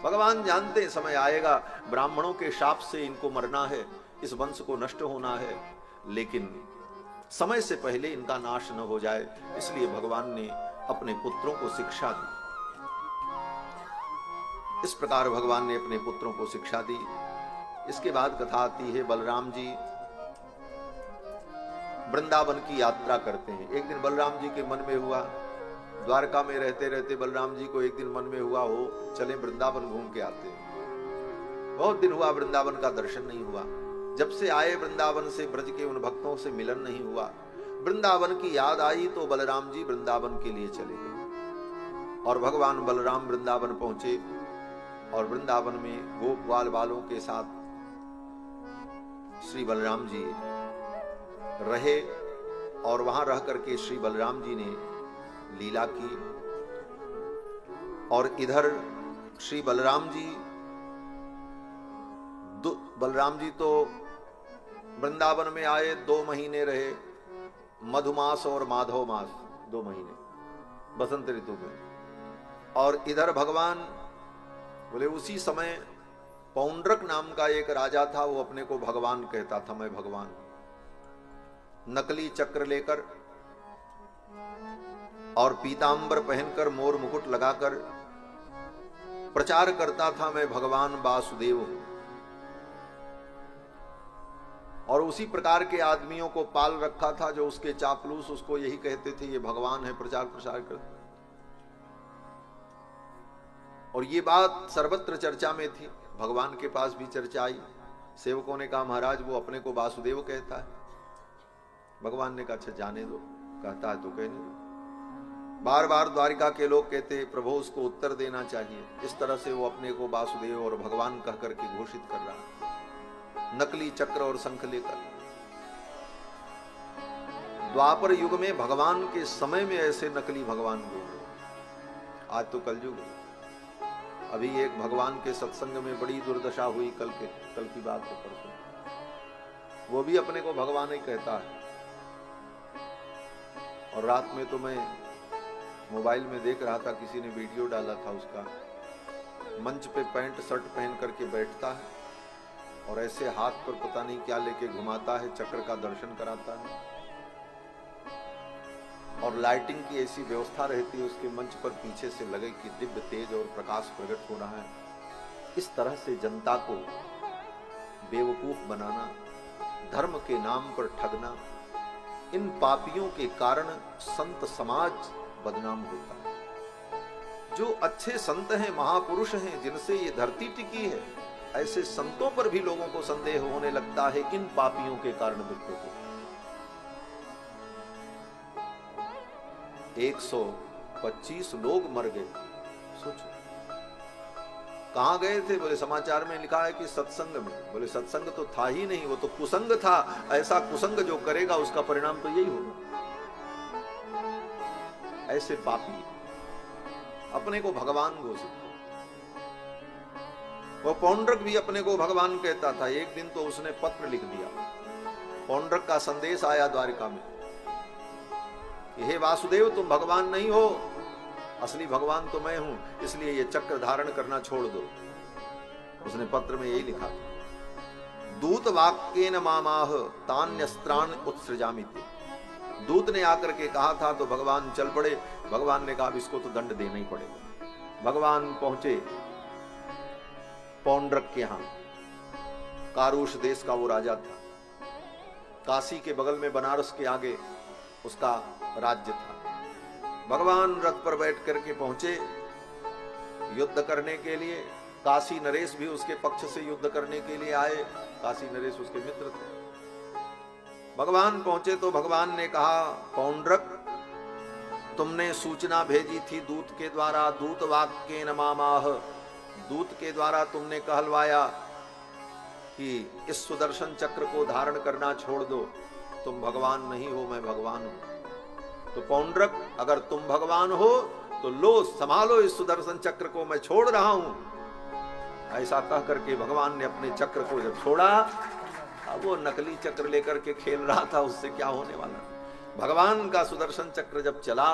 भगवान जानते समय आएगा, ब्राह्मणों के शाप से इनको मरना है, इस वंश को नष्ट होना है, लेकिन समय से पहले इनका नाश न हो जाए, इसलिए भगवान ने अपने पुत्रों को शिक्षा दी। इस प्रकार भगवान ने अपने पुत्रों को शिक्षा दी। इसके बाद कथा आती है, बलराम जी वृंदावन की यात्रा करते हैं। एक दिन बलराम जी के मन में हुआ, द्वारका में रहते रहते बलराम जी को एक दिन मन में हुआ, हो चले वृंदावन घूम के आते हैं। बहुत दिन हुआ वृंदावन का दर्शन नहीं हुआ, जब से आए वृंदावन से ब्रज के उन भक्तों से मिलन नहीं हुआ। वृंदावन की याद आई तो बलराम जी वृंदावन के लिए चले गए, और भगवान बलराम वृंदावन पहुंचे, और वृंदावन में गोप ग्वाल बालों के साथ श्री बलराम जी रहे, और वहां रह करके श्री बलराम जी ने लीला की। और इधर श्री बलराम जी तो वृंदावन में आए, 2 महीने रहे, मधुमास और माधव मास 2 महीने बसंत ऋतु में। और इधर भगवान बोले, उसी समय पौंड्रक नाम का एक राजा था, वो अपने को भगवान कहता था, मैं भगवान। नकली चक्र लेकर और पीतांबर पहनकर, मोर मुकुट लगाकर प्रचार करता था, मैं भगवान वासुदेव हूं। और उसी प्रकार के आदमियों को पाल रखा था, जो उसके चापलूस उसको यही कहते थे, ये भगवान है, प्रचार प्रसार करते। और ये बात सर्वत्र चर्चा में थी, भगवान के पास भी चर्चा आई। सेवकों ने कहा, महाराज वो अपने को वासुदेव कहता है। भगवान ने कहा, अच्छा जाने दो, कहता है तो कहने दो। बार बार द्वारिका के लोग कहते, प्रभु उसको उत्तर देना चाहिए। इस तरह से वो अपने को वासुदेव और भगवान कह करके घोषित कर रहा है, नकली चक्र और शंख लेकर। द्वापर युग में भगवान के समय में ऐसे नकली भगवान घूम। आज तो कलयुग है। अभी एक भगवान के सत्संग में बड़ी दुर्दशा हुई, कल की बात है, परसों। वो भी अपने को भगवान ही कहता है। और रात में तो मैं मोबाइल में देख रहा था, किसी ने वीडियो डाला था उसका, मंच पे पैंट शर्ट पहन करके बैठता है और ऐसे हाथ पर पता नहीं क्या लेके घुमाता है, चक्र का दर्शन कराता है, और लाइटिंग की ऐसी व्यवस्था रहती है उसके मंच पर पीछे से लगे कि दिव्य तेज और प्रकाश प्रकट हो रहा है। इस तरह से जनता को बेवकूफ बनाना, धर्म के नाम पर ठगना, इन पापियों के कारण संत समाज बदनाम होता है। जो अच्छे संत हैं, महापुरुष हैं, जिनसे ये धरती टिकी है, ऐसे संतों पर भी लोगों को संदेह होने लगता है, इन पापियों के कारण दुखों को। 125 लोग मर गए, सोचो। कहां गए थे? बोले समाचार में लिखा है कि सत्संग में। बोले सत्संग तो था ही नहीं, वो तो कुसंग था। ऐसा कुसंग जो करेगा उसका परिणाम तो यही होगा। ऐसे पापी अपने को भगवान घोषित। वो पौंड्रक भी अपने को भगवान कहता था। एक दिन तो उसने पत्र लिख दिया, पौंड्रक का संदेश आया द्वारिका में, हे वासुदेव तुम भगवान नहीं हो, असली भगवान तो मैं हूं, इसलिए ये चक्र धारण करना छोड़ दो। उसने पत्र में यही लिखा, दूत वाक्येन मामाह तान्यस्त्रान उत्सृजामिति। दूत ने आकर के कहा था तो भगवान चल पड़े। भगवान ने कहा इसको तो दंड देना ही पड़ेगा। भगवान पहुंचे पौंड्रक के यहां। कारुष देश का वो राजा था, काशी के बगल में बनारस के आगे उसका राज्य था। भगवान रथ पर बैठ करके पहुंचे युद्ध करने के लिए। काशी नरेश भी उसके पक्ष से युद्ध करने के लिए आए। काशी नरेश उसके मित्र थे। भगवान पहुंचे तो भगवान ने कहा, पौंड्रक तुमने सूचना भेजी थी दूत के द्वारा, दूत वाक्येन मामाह, दूत के द्वारा तुमने कहलवाया कि इस सुदर्शन चक्र को धारण करना छोड़ दो, तुम भगवान नहीं हो, मैं भगवान हूं। तो पौंड्रक, अगर तुम भगवान हो तो लो संभालो इस सुदर्शन चक्र को, मैं छोड़ रहा हूं। ऐसा कह करके भगवान ने अपने चक्र को जब छोड़ा, अब वो नकली चक्र लेकर के खेल रहा था, उससे क्या होने वाला। भगवान का सुदर्शन चक्र जब चला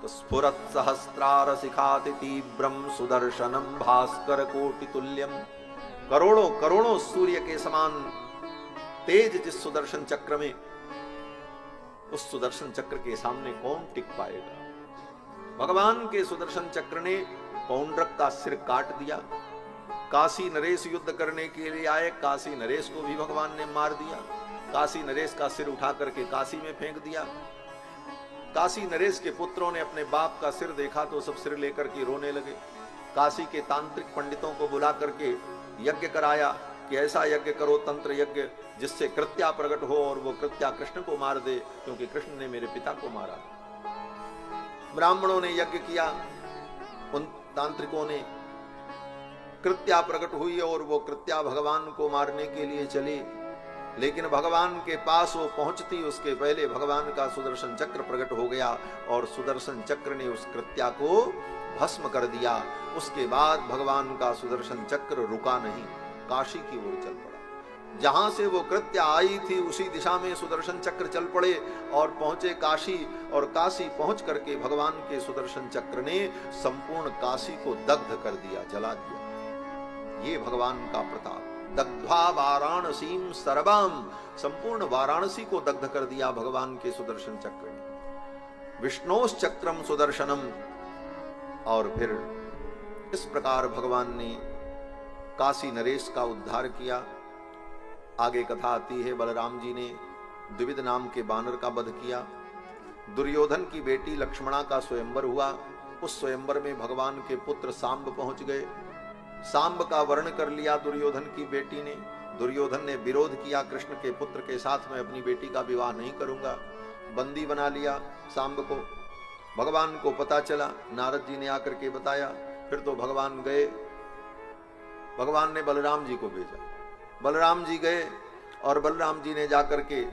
तो स्फुरत सहस्रार शिखाति तीव्रम सुदर्शनम भास्कर कोटि तुल्यम, करोड़ों करोड़ों सूर्य के समान तेज जिस सुदर्शन चक्र में, उस सुदर्शन चक्र के सामने कौन टिक पाएगा। भगवान के सुदर्शन चक्र ने पौंड्रक का सिर काट दिया। काशी नरेश युद्ध करने के लिए आए, काशी नरेश को भी भगवान ने मार दिया। काशी नरेश का सिर उठा करके काशी में फेंक दिया। काशी नरेश के पुत्रों ने अपने बाप का सिर देखा तो सब सिर लेकर के रोने लगे। काशी के तांत्रिक पंडितों को बुला करके यज्ञ कराया कि ऐसा यज्ञ करो, तंत्र यज्ञ, जिससे कृत्या प्रकट हो और वो कृत्या कृष्ण को मार दे, क्योंकि कृष्ण ने मेरे पिता को मारा। ब्राह्मणों ने यज्ञ किया, उन तांत्रिकों ने, कृत्या प्रकट हुई और वो कृत्या भगवान को मारने के लिए चली। लेकिन भगवान के पास वो पहुंचती उसके पहले भगवान का सुदर्शन चक्र प्रकट हो गया और सुदर्शन चक्र ने उस कृत्या को भस्म कर दिया। उसके बाद भगवान का सुदर्शन चक्र रुका नहीं, काशी की ओर चल पड़ा। जहां से वो कृत्या आई थी उसी दिशा में सुदर्शन चक्र चल पड़े और पहुंचे काशी, और काशी पहुंच करके भगवान के सुदर्शन चक्र ने संपूर्ण काशी को दग्ध कर दिया, जला दिया। ये भगवान का प्रताप। दग्ध्वा वाराणसीम सर्वम, संपूर्ण वाराणसी को दग्ध कर दिया भगवान के सुदर्शन चक्र ने। विष्णोस चक्रम सुदर्शनम, और फिर इस प्रकार भगवान ने काशी नरेश का उद्धार किया। आगे कथा आती है, बलराम जी ने द्विविध नाम के बानर का वध किया। दुर्योधन की बेटी लक्ष्मणा का स्वयंवर हुआ। उस स्वयंवर में भगवान के पुत्र सांब पहुंच गए। सांब का वर्ण कर लिया दुर्योधन की बेटी ने। दुर्योधन ने विरोध किया कृष्ण के पुत्र के साथ, मैं अपनी बेटी का विवाह नहीं करूंगा। बंदी बना लिया सांब को। भगवान को पता चला, नारद जी ने आकर के बताया। फिर तो भगवान गए, भगवान ने बलराम जी को भेजा। बलराम जी गए और बलराम जी ने जाकर के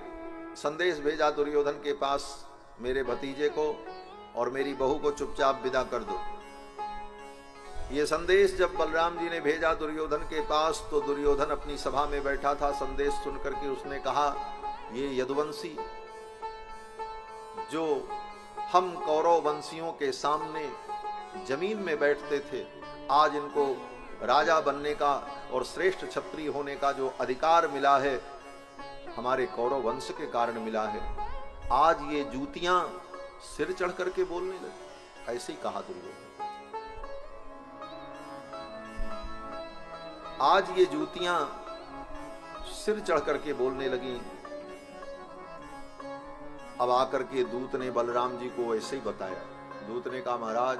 संदेश भेजा दुर्योधन के पास, मेरे भतीजे को और मेरी बहू को चुपचाप विदा कर दो। ये संदेश जब बलराम जी ने भेजा दुर्योधन के पास, तो दुर्योधन अपनी सभा में बैठा था। संदेश सुनकर के उसने कहा, ये यदुवंशी जो हम कौरव वंशियों के सामने जमीन में बैठते थे, आज इनको राजा बनने का और श्रेष्ठ क्षत्रिय होने का जो अधिकार मिला है, हमारे कौरव वंश के कारण मिला है। आज ये जूतियां सिर चढ़ करके बोलने लगे। ऐसे ही कहा दुर्योधन, आज ये जूतियां सिर चढ़ करके बोलने लगी। अब आकर के दूत ने बलराम जी को ऐसे ही बताया। दूत ने कहा, महाराज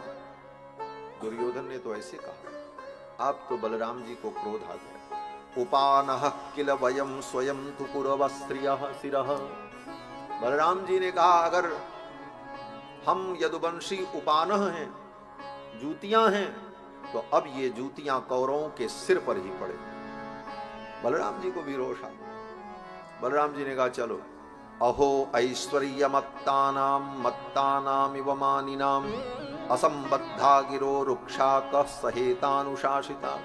दुर्योधन ने तो ऐसे कहा। आप तो बलराम जी को क्रोध आ गया। उपानः किल वयम स्वयं तु कुरवस्त्रियः शिरः। बलराम जी ने कहा, अगर हम यदुवंशी उपानः हैं, जूतियां हैं, तो अब ये जूतियां कौरवों के सिर पर ही पड़े। बलराम जी को भी रोष आ। बलराम जी ने कहा, चलो, अहो ऐश्वर्यमत्तानां मत्तानामिव मानिनां असंबद्धा गिरो रुक्षा कः सहेतानुशासिता।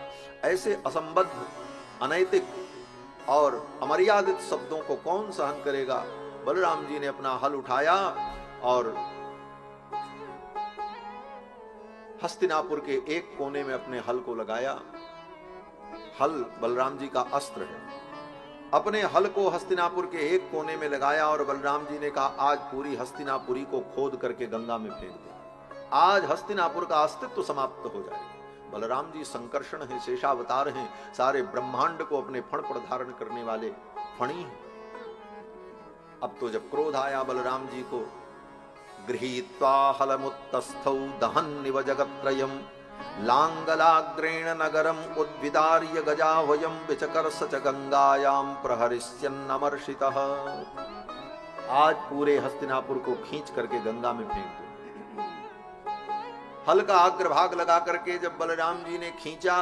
ऐसे असंबद्ध, अनैतिक और अमर्यादित शब्दों को कौन सहन करेगा। बलराम जी ने अपना हल उठाया और हस्तिनापुर के एक कोने में अपने हल को लगाया। हल बलराम जी का अस्त्र है। अपने हल को हस्तिनापुर के एक कोने में लगाया और बलराम जी ने कहा, आज पूरी हस्तिनापुरी को खोद करके गंगा में फेंक दे। आज हस्तिनापुर का अस्तित्व समाप्त हो जाए। बलराम जी संकर्षण है, शेषावतार हैं, सारे ब्रह्मांड को अपने फण पर धारण करने वाले फणी हैं। अब तो जब क्रोध आया बलराम जी को, गृहीत्वा हलमुत्तस्थौ दहन्निव जगत्त्रयम् लांगलाग्रेण नगरम उद्विदार्य गजावयम विचकर्ष च गंगायां प्रहरिष्यन्नमर्षितः। आज पूरे हस्तिनापुर को खींच करके गंगा में फेंक दो। हल्का अग्रभाग लगा करके जब बलराम जी ने खींचा,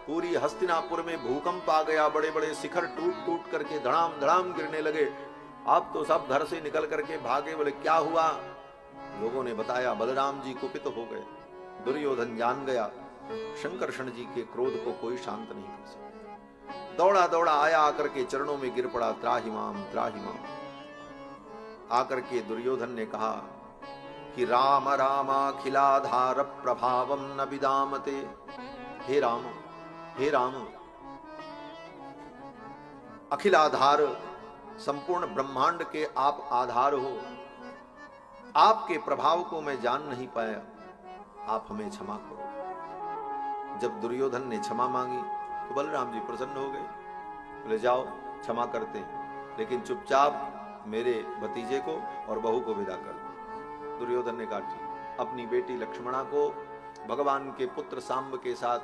पूरी हस्तिनापुर में भूकंप आ गया, बड़े बड़े शिखर टूट टूट करके धड़ाम धड़ाम गिरने लगे। आप तो सब घर से निकल करके भागे, बोले क्या हुआ? लोगों ने बताया बलराम जी कुपित हो गए। दुर्योधन जान गया शंकरषण जी के क्रोध को कोई शांत नहीं कर सकता। दौड़ा दौड़ा आया, आकर के चरणों में गिर पड़ा, त्राहिमाम त्राहिमाम। आकर के दुर्योधन ने कहा कि राम रामाखिलाधार प्रभावम न विदामते। हे राम, हे राम, अखिलाधार, संपूर्ण ब्रह्मांड के आप आधार हो, आपके प्रभाव को मैं जान नहीं पाया, आप हमें क्षमा करो। जब दुर्योधन ने क्षमा मांगी तो बलराम जी प्रसन्न हो गए, बोले जाओ क्षमा करते हैं, लेकिन चुपचाप मेरे भतीजे को और बहू को विदा कर दो। दुर्योधन ने कहा ठीक। अपनी बेटी लक्ष्मणा को भगवान के पुत्र सांब के साथ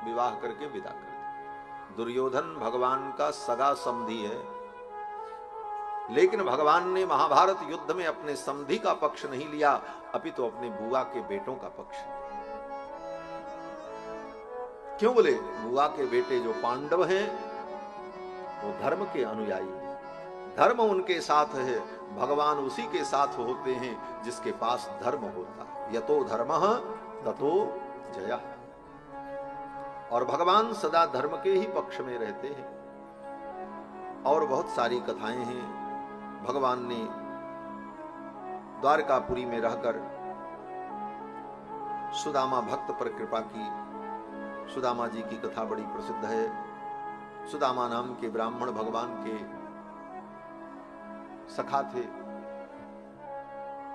विवाह करके विदा कर दिया। दुर्योधन भगवान का सगा समधी है, लेकिन भगवान ने महाभारत युद्ध में अपने समधी का पक्ष नहीं लिया, अपितु अपने बुआ के बेटों का पक्ष। क्यों? बोले बुआ के बेटे जो पांडव हैं वो धर्म के अनुयायी, धर्म उनके साथ है, भगवान उसी के साथ होते हैं जिसके पास धर्म होता है। यतो धर्मः ततो जयः। और भगवान सदा धर्म के ही पक्ष में रहते हैं। और बहुत सारी कथाएं हैं। भगवान ने द्वारकापुरी में रहकर सुदामा भक्त पर कृपा की। सुदामा जी की कथा बड़ी प्रसिद्ध है। सुदामा नाम के ब्राह्मण भगवान के सखा थे।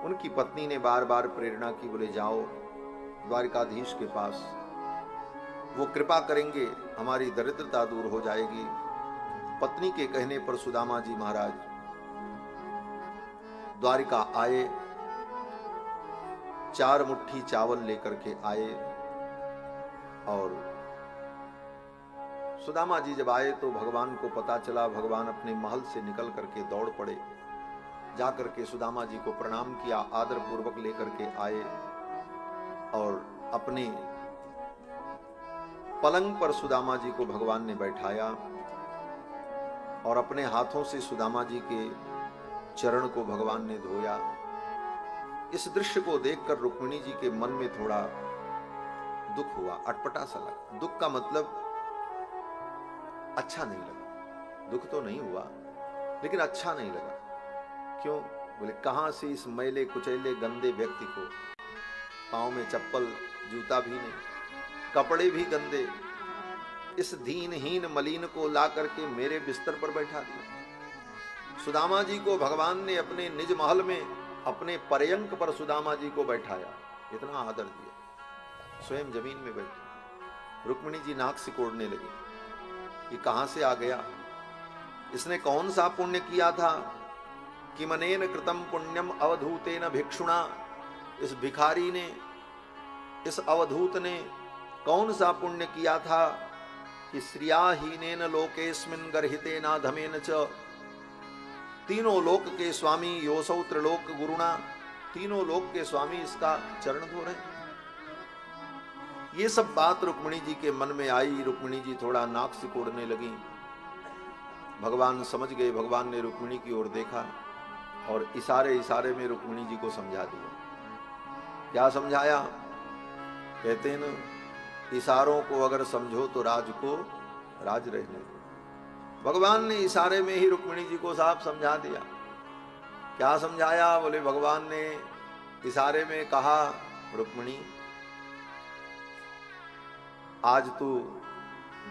उनकी पत्नी ने बार बार प्रेरणा की, बोले जाओ द्वारिकाधीश के पास, वो कृपा करेंगे, हमारी दरिद्रता दूर हो जाएगी। पत्नी के कहने पर सुदामा जी महाराज द्वारिका आए, 4 मुट्ठी चावल लेकर के आए। और सुदामा जी जब आए तो भगवान को पता चला। भगवान अपने महल से निकल करके दौड़ पड़े, जाकर के सुदामा जी को प्रणाम किया, आदर पूर्वक लेकर के आए और अपने पलंग पर सुदामा जी को भगवान ने बैठाया और अपने हाथों से सुदामा जी के चरण को भगवान ने धोया। इस दृश्य को देखकर रुक्मिणी जी के मन में थोड़ा दुख हुआ, अटपटा सा लगा। दुख का मतलब अच्छा नहीं लगा। दुख तो नहीं हुआ, लेकिन अच्छा नहीं लगा। क्यों? बोले कहां से इस मैले कुचैले गंदे व्यक्ति को, पांव में चप्पल जूता भी नहीं, कपड़े भी गंदे, इस दीनहीन मलिन को ला करके मेरे बिस्तर पर बैठा दिया। सुदामा जी को भगवान ने अपने निज महल में अपने पर्यंक पर सुदामा जी को बैठाया, इतना आदर दिया। स्वयं जमीन में बैठे। रुक्मिणी जी नाक सिकोड़ने लगी, ये कहां से आ गया? इसने कौन सा पुण्य किया था? किमनेन कृतम पुण्यम अवधूतेन भिक्षुणा। इस भिखारी ने, इस अवधूत ने कौन सा पुण्य किया था कि श्रियाहीनेन लोकेस्मिन् गर्हितेनाधमेन च। तीनों लोक के स्वामी योसौ त्रिलोक गुरुणा, तीनों लोक के स्वामी इसका चरण धो रहे। ये सब बात रुक्मिणी जी के मन में आई। रुक्मिणी जी थोड़ा नाक सिकोड़ने लगी। भगवान समझ गए। भगवान ने रुक्मिणी की ओर देखा और इशारे इशारे में रुक्मिणी जी को समझा दिया। क्या समझाया? कहते हैं ना, इशारों को अगर समझो तो राज को राज रहने दो। भगवान ने इशारे में ही रुक्मिणी जी को साफ समझा दिया। क्या समझाया? बोले भगवान ने इशारे में कहा, रुक्मिणी आज तू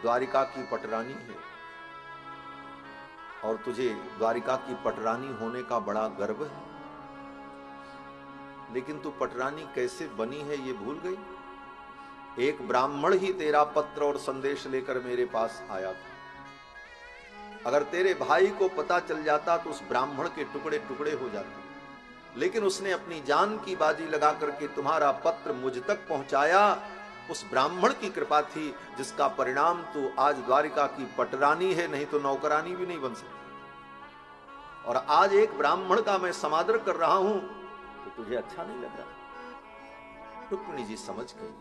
द्वारिका की पटरानी है और तुझे द्वारिका की पटरानी होने का बड़ा गर्व है, लेकिन तू पटरानी कैसे बनी है ये भूल गई। एक ब्राह्मण ही तेरा पत्र और संदेश लेकर मेरे पास आया था। अगर तेरे भाई को पता चल जाता तो उस ब्राह्मण के टुकड़े टुकड़े हो जाते, लेकिन उसने अपनी जान की बाजी लगा करके तुम्हारा पत्र मुझ तक पहुंचाया। उस ब्राह्मण की कृपा थी, जिसका परिणाम तू आज द्वारिका की पटरानी है, नहीं तो नौकरानी भी नहीं बन सकती। और आज एक ब्राह्मण का मैं समादर कर रहा हूं तो तुझे अच्छा नहीं लग रहा। रुक्मिणी जी समझ गई।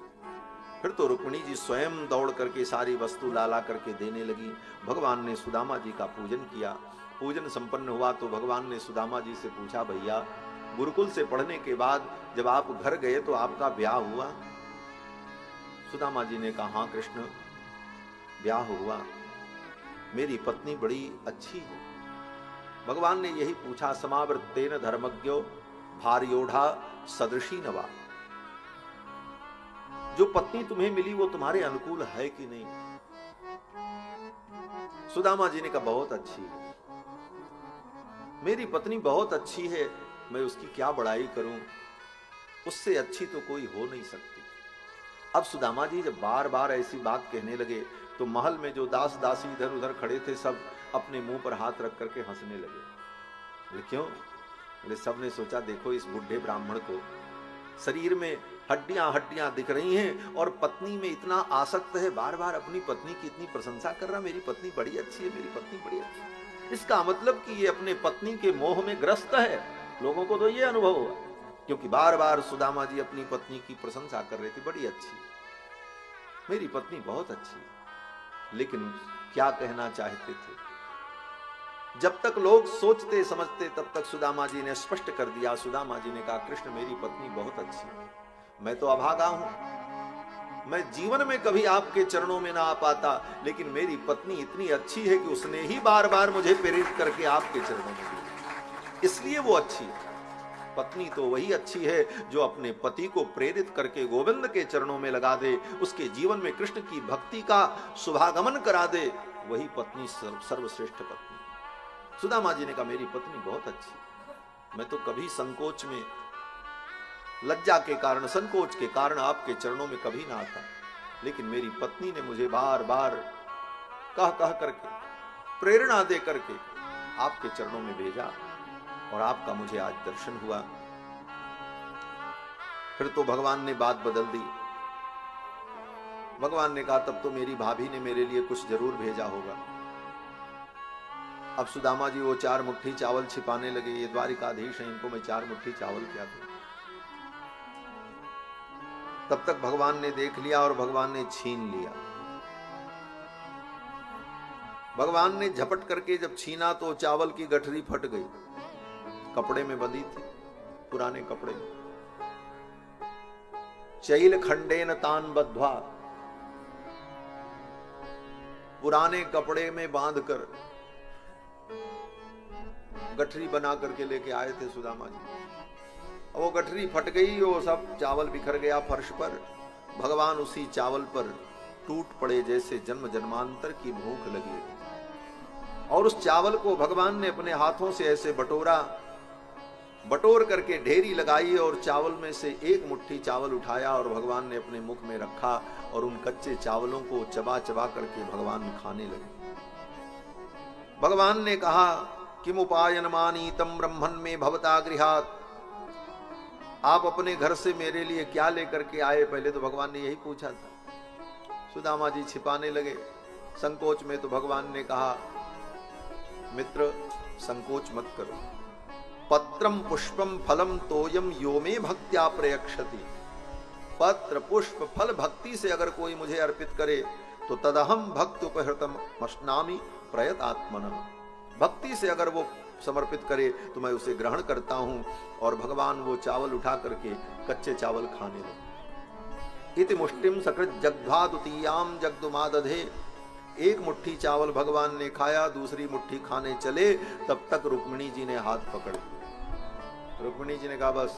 फिर तो रुक्मिणी जी स्वयं दौड़ करके सारी वस्तु ला करके देने लगी। भगवान ने सुदामा जी का पूजन किया। पूजन संपन्न हुआ तो भगवान ने सुदामा जी से पूछा, भैया गुरुकुल से पढ़ने के बाद जब आप घर गए तो आपका ब्याह हुआ? सुदामा जी ने कहा, हाँ कृष्ण, ब्याह हुआ, मेरी पत्नी बड़ी अच्छी है। भगवान ने यही पूछा, समावृत्तेन धर्मज्ञो भार्योढ़ा सदृशी नवा, जो पत्नी तुम्हें मिली वो तुम्हारे अनुकूल है कि नहीं? सुदामा जी ने कहा, बहुत अच्छी है, मेरी पत्नी बहुत अच्छी है, मैं उसकी क्या बड़ाई करूं, उससे अच्छी तो कोई हो नहीं सकती। अब सुदामा जी जब बार बार ऐसी बात कहने लगे तो महल में जो दास दासी इधर उधर खड़े थे सब अपने मुंह पर हाथ रख करके हंसने लगे। बोले क्यों? बोले सबने सोचा देखो इस बुढ़े ब्राह्मण को शरीर में हड्डियां हड्डियां दिख रही हैं और पत्नी में इतना आसक्त है, बार बार अपनी पत्नी की इतनी प्रशंसा कर रहा, मेरी पत्नी बड़ी अच्छी है, मेरी पत्नी बड़ी अच्छी है। इसका मतलब कि ये अपने पत्नी के मोह में ग्रस्त है। लोगों को तो ये अनुभव हुआ क्योंकि बार बार सुदामा जी अपनी पत्नी की प्रशंसा कर रहे थे, बड़ी अच्छी, मेरी पत्नी बहुत अच्छी। लेकिन क्या कहना चाहते थे? जब तक लोग सोचते समझते तब तक सुदामा जी ने स्पष्ट कर दिया। सुदामा जी ने कहा, कृष्ण मेरी पत्नी बहुत अच्छी है, मैं तो अभागा हूं, मैं जीवन में कभी आपके चरणों में ना आ पाता, लेकिन मेरी पत्नी इतनी अच्छी है कि उसने ही बार बार मुझे प्रेरित करके आपके चरणों में दिया, इसलिए वो अच्छी है। पत्नी तो वही अच्छी है जो अपने पति को प्रेरित करके गोविंद के चरणों में लगा दे, उसके जीवन में कृष्ण की भक्ति का शुभागमन करा दे, वही पत्नी सर्वश्रेष्ठ पत्नी। सुदामा जी ने कहा, मेरी पत्नी बहुत अच्छी, मैं तो कभी संकोच में, लज्जा के कारण, संकोच के कारण आपके चरणों में कभी ना आता, लेकिन मेरी पत्नी ने मुझे बार बार कह कह करके, प्रेरणा दे करके आपके चरणों में भेजा और आपका मुझे आज दर्शन हुआ। फिर तो भगवान ने बात बदल दी। भगवान ने कहा, तब तो मेरी भाभी ने मेरे लिए कुछ जरूर भेजा होगा। अब सुदामा जी वो 4 मुट्ठी चावल छिपाने लगे, ये द्वारिकाधीश हैं, इनको मैं 4 मुट्ठी चावल क्या दूं? तब तक भगवान ने देख लिया और भगवान ने छीन लिया। भगवान ने झपट करके जब छीना तो चावल की गठरी फट गई, कपड़े में बंधी थी, पुराने कपड़े में। चैल खंडेन तान बद्ध्वा, पुराने कपड़े में बांधकर गठरी बना करके लेके आए थे सुदामा जी। वो गठरी फट गई, वो सब चावल बिखर गया फर्श पर। भगवान उसी चावल पर टूट पड़े जैसे जन्म जन्मांतर की भूख लगी, और उस चावल को भगवान ने अपने हाथों से ऐसे बटोर करके ढेरी लगाई और चावल में से 1 मुट्ठी चावल उठाया और भगवान ने अपने मुख में रखा और उन कच्चे चावलों को चबा चबा करके भगवान खाने लगे। भगवान ने कहा, किम उपायनमानीतम ब्रह्मन् में भवता गृहात्, आप अपने घर से मेरे लिए क्या लेकर के आए? पहले तो भगवान ने यही पूछा था। सुदामा जी छिपाने लगे संकोच में, तो भगवान ने कहा, मित्र संकोच मत करो, पत्रम पुष्पम फलम तोयम यो मे भक्त्या प्रयक्षति, पत्र पुष्प फल भक्ति से अगर कोई मुझे अर्पित करे तो तदहम भक्त उपहृतम मश्नामि प्रयतात्मनः, भक्ति से अगर वो समर्पित करे तो मैं उसे ग्रहण करता हूं। और भगवान वो चावल उठा करके कच्चे चावल खाने लगे। इति मुष्टिम सकृत जग्ध्वा द्वितीयाम जग्दुमादधे, 1 मुट्ठी चावल भगवान ने खाया, दूसरी मुट्ठी खाने चले, तब तक रुक्मिणी जी ने हाथ पकड़ लिया। रुक्मिणी जी ने कहा बस।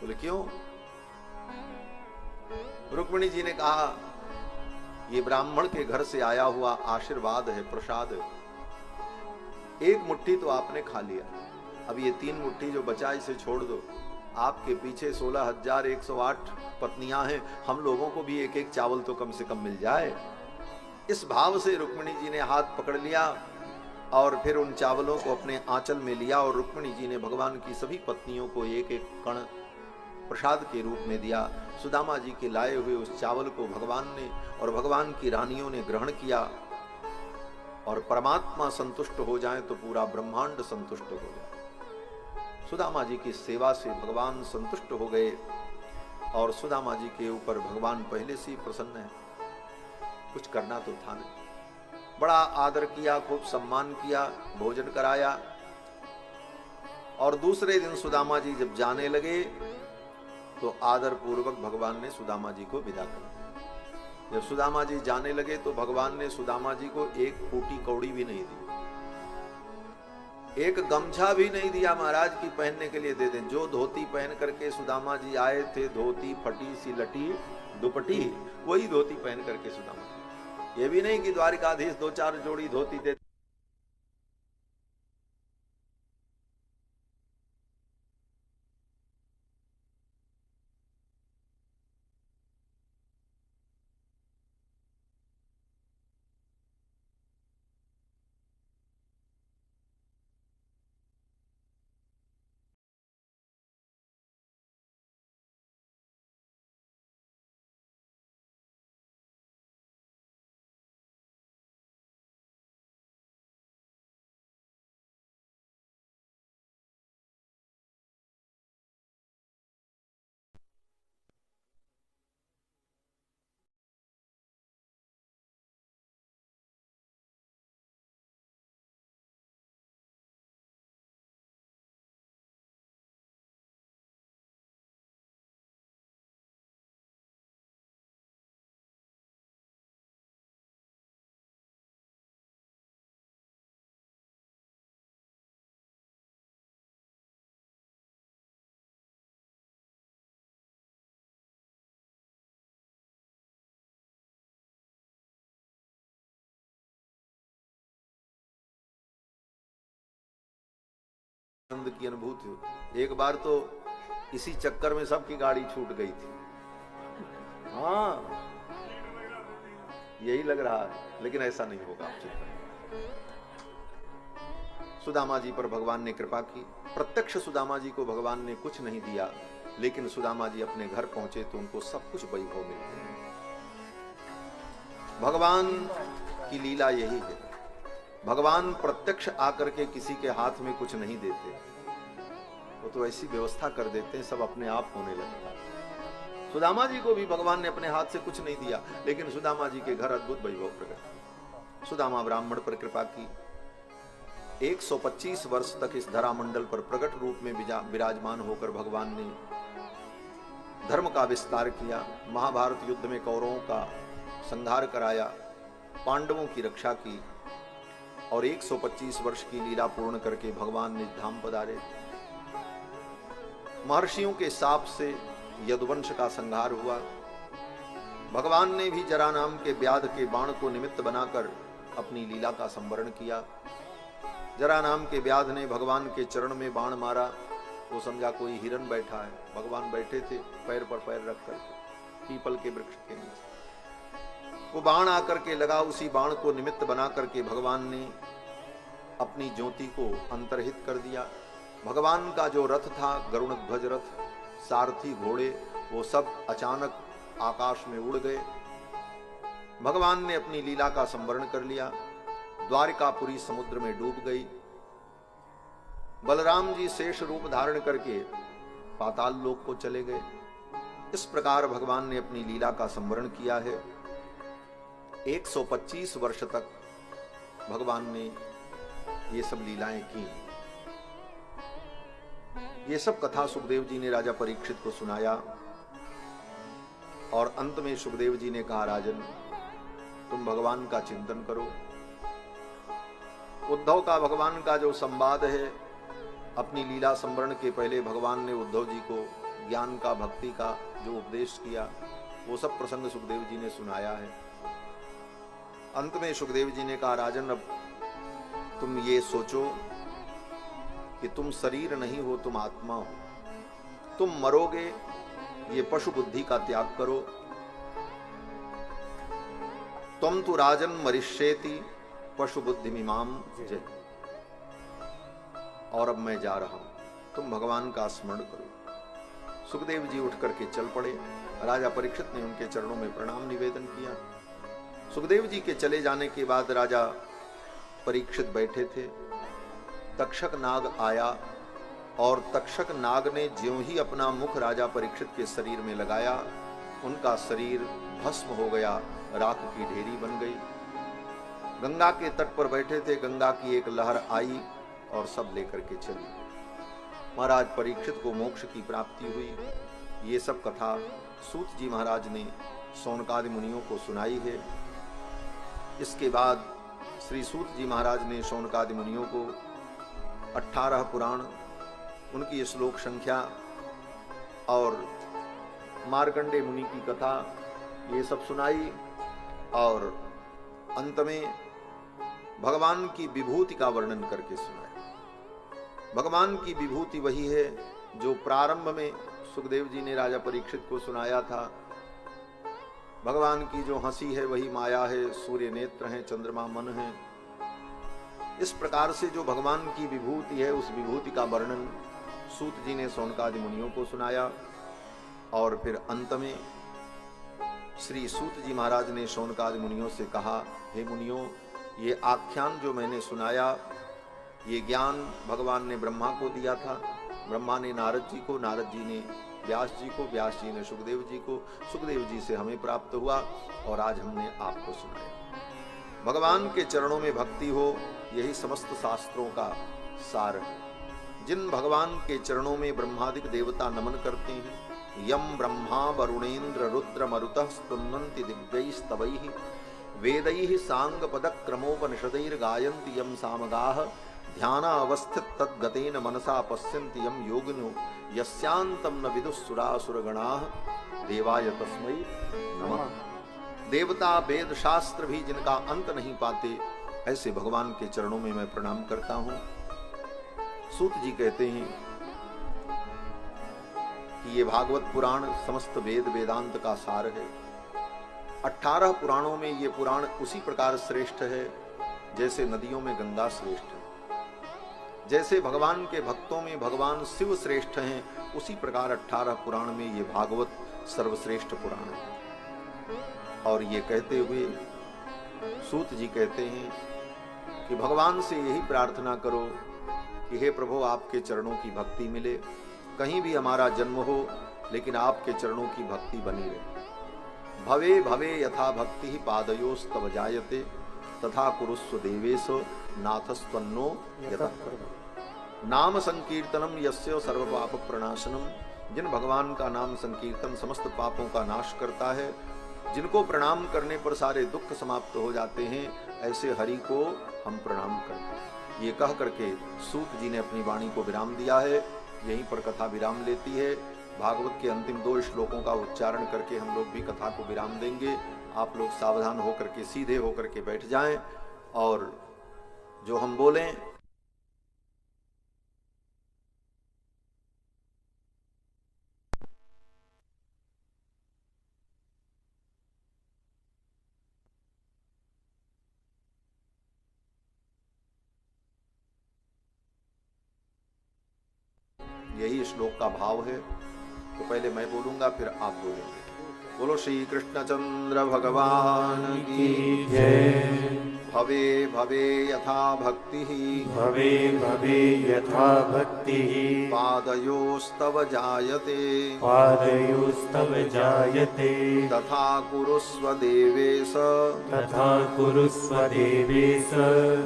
बोले क्यों? रुक्मिणी जी ने कहा, ये ब्राह्मण के घर से आया हुआ आशीर्वाद है, प्रसाद है। 1 मुट्ठी तो आपने खा लिया, अब ये 3 मुट्ठी जो बचा इसे छोड़ दो। आपके पीछे 16,108 पत्नियां हैं, हम लोगों को भी 1-1 चावल तो कम से कम मिल जाए। इस भाव से रुक्मिणी जी ने हाथ पकड़ लिया और फिर उन चावलों को अपने आंचल में लिया और रुक्मिणी जी ने भगवान की सभी पत्नियों को 1-1 कण प्रसाद के रूप में दिया। सुदामा जी के लाए हुए उस चावल को भगवान ने और भगवान की रानियों ने ग्रहण किया। और परमात्मा संतुष्ट हो जाए तो पूरा ब्रह्मांड संतुष्ट हो जाए। सुदामा जी की सेवा से भगवान संतुष्ट हो गए और सुदामा जी के ऊपर भगवान पहले से ही प्रसन्न है। कुछ करना तो था नहीं। बड़ा आदर किया, खूब सम्मान किया, भोजन कराया। और दूसरे दिन सुदामा जी जब जाने लगे तो आदर पूर्वक भगवान ने सुदामा जी को विदा कर दिया। जब सुदामा जी जाने लगे तो भगवान ने सुदामा जी को एक फूटी कौड़ी भी नहीं दी, एक गमछा भी नहीं दिया महाराज की पहनने के लिए दे दें। जो धोती पहन करके सुदामा जी आए थे, धोती फटी सी लटी दुपटी, वही धोती पहन करके सुदामा जी। ये भी नहीं कि द्वारिकाधीश 2-4 जोड़ी धोती दे। आनंद की अनुभूति हुई। एक बार तो इसी चक्कर में सबकी गाड़ी छूट गई थी। हाँ, यही लग रहा है, लेकिन ऐसा नहीं होगा। सुदामा जी पर भगवान ने कृपा की। प्रत्यक्ष सुदामा जी को भगवान ने कुछ नहीं दिया, लेकिन सुदामा जी अपने घर पहुंचे तो उनको सब कुछ वैभव मिल गया। भगवान की लीला यही है। भगवान प्रत्यक्ष आकर के किसी के हाथ में कुछ नहीं देते, वो तो ऐसी व्यवस्था कर देते हैं सब अपने आप होने लगता है। सुदामा जी को भी भगवान ने अपने हाथ से कुछ नहीं दिया, लेकिन सुदामा जी के घर अद्भुत वैभव प्रकट। सुदामा ब्राह्मण पर कृपा की। 125 वर्ष तक इस धरा मंडल पर प्रकट रूप में विराजमान होकर भगवान ने धर्म का विस्तार किया। महाभारत युद्ध में कौरवों का संहार कराया, पांडवों की रक्षा की और 125 वर्ष की लीला पूर्ण करके भगवान निज धाम पधारे। महर्षियों के शाप से यदुवंश का संहार हुआ। भगवान ने भी जरा नाम के व्याध के बाण को निमित्त बनाकर अपनी लीला का संवरण किया। जरा नाम के व्याध ने भगवान के चरण में बाण मारा, वो समझा कोई हिरन बैठा है। भगवान बैठे थे पैर पर पैर रख करके पीपल के वृक्ष के नीचे। वो बाण आकर के लगा, उसी बाण को निमित्त बना करके भगवान ने अपनी ज्योति को अंतर्हित कर दिया। भगवान का जो रथ था गरुण ध्वज रथ, सारथी घोड़े, वो सब अचानक आकाश में उड़ गए। भगवान ने अपनी लीला का संवरण कर लिया। द्वारिकापुरी समुद्र में डूब गई। बलराम जी शेष रूप धारण करके पाताल लोक को चले गए। इस प्रकार भगवान ने अपनी लीला का संवरण किया है। 125 वर्ष तक भगवान ने ये सब लीलाएं की। ये सब कथा सुखदेव जी ने राजा परीक्षित को सुनाया और अंत में सुखदेव जी ने कहा, राजन तुम भगवान का चिंतन करो। उद्धव का भगवान का जो संवाद है, अपनी लीला संवरण के पहले भगवान ने उद्धव जी को ज्ञान का, भक्ति का जो उपदेश किया, वो सब प्रसंग सुखदेव जी ने सुनाया है। अंत में सुखदेव जी ने कहा, राजन अब तुम ये सोचो कि तुम शरीर नहीं हो, तुम आत्मा हो। तुम मरोगे, ये पशु बुद्धि का त्याग करो। तुम तो राजन मरिष्येति पशु बुद्धि मिमाम जय। और अब मैं जा रहा हूं, तुम भगवान का स्मरण करो। सुखदेव जी उठ करके चल पड़े। राजा परीक्षित ने उनके चरणों में प्रणाम निवेदन किया। सुखदेव जी के चले जाने के बाद राजा परीक्षित बैठे थे। तक्षक नाग आया और तक्षक नाग ने ज्यों ही अपना मुख राजा परीक्षित के शरीर में लगाया, उनका शरीर भस्म हो गया, राख की ढेरी बन गई। गंगा के तट पर बैठे थे, गंगा की एक लहर आई और सब लेकर के चली। महाराज परीक्षित को मोक्ष की प्राप्ति हुई। ये सब कथा सूत जी महाराज ने शौनकादि मुनियों को सुनाई है। इसके बाद श्री सूत जी महाराज ने शौनकादि मुनियों को 18 पुराण, उनकी श्लोक संख्या और मार्कंडे मुनि की कथा ये सब सुनाई। और अंत में भगवान की विभूति का वर्णन करके सुनाया। भगवान की विभूति वही है जो प्रारंभ में सुखदेव जी ने राजा परीक्षित को सुनाया था। भगवान की जो हंसी है वही माया है, सूर्य नेत्र हैं, चंद्रमा मन है। इस प्रकार से जो भगवान की विभूति है, उस विभूति का वर्णन सूत जी ने शौनकादि मुनियों को सुनाया। और फिर अंत में श्री सूत जी महाराज ने शौनकादि मुनियों से कहा, हे मुनियों, ये आख्यान जो मैंने सुनाया, ये ज्ञान भगवान ने ब्रह्मा को दिया था, ब्रह्मा ने नारद जी को, नारद जी ने व्यास जी को, व्यास जी ने सुखदेव जी को, सुखदेव जी से हमें प्राप्त हुआ और आज हमने आपको सुनाया। भगवान के चरणों में भक्ति हो, यही समस्त शास्त्रों का सार है। जिन भगवान के चरणों में ब्रह्मादिक देवता नमन करते हैं, यम ब्रह्मा वरुणेन्द्र रुद्र मरुतः स्तुन्वन्ति दिव्यैस्तवैः वेदैः सांग पदक क्रमोपनिषदैर् गायन्ति यम सामगाः ध्याना अवस्थित तद्गतेन मनसा पश्यन्ति यम योगिनो यस्यांतम न विदुस्सुरासुरगणाः देवाय तस्मै नमः। देवता वेद शास्त्र भी जिनका अंत नहीं पाते, ऐसे भगवान के चरणों में मैं प्रणाम करता हूं। सूत जी कहते हैं कि ये भागवत पुराण समस्त वेद वेदांत का सार है। 18 पुराणों में ये पुराण उसी प्रकार श्रेष्ठ है जैसे नदियों में गंगा श्रेष्ठ है। जैसे भगवान के भक्तों में भगवान शिव श्रेष्ठ हैं, उसी प्रकार 18 पुराण में ये भागवत सर्वश्रेष्ठ पुराण है। और ये कहते हुए सूत जी कहते हैं कि भगवान से यही प्रार्थना करो कि हे प्रभु, आपके चरणों की भक्ति मिले। कहीं भी हमारा जन्म हो, लेकिन आपके चरणों की भक्ति बनी रहे। भवे भवे यथा भक्ति पादयोस्तव जायते तथा कुरुस्व देवेश नाथस्त्वन्नो यतः। नाम संकीर्तनम यस्य सर्व पाप प्रणाशनम। जिन भगवान का नाम संकीर्तन समस्त पापों का नाश करता है, जिनको प्रणाम करने पर सारे दुख समाप्त हो जाते हैं, ऐसे हरि को हम प्रणाम करते हैं। ये कह करके सूत जी ने अपनी वाणी को विराम दिया है। यहीं पर कथा विराम लेती है। भागवत के अंतिम 2 श्लोकों का उच्चारण करके हम लोग भी कथा को विराम देंगे। आप लोग सावधान होकर के सीधे होकर के बैठ जाएं और जो हम बोलें यही श्लोक का भाव है। तो पहले मैं बोलूंगा, फिर आप बोलेंगे। बोलो श्री कृष्णचंद्र भगवान की जय। भवे भवे यथा भक्ति, भवे भवे यथा भक्ति, पादयोस्तव जायते, पादयोस्तव जायते, तथा कुरुस्व देवेश, तथा कुरुस्व देवेश,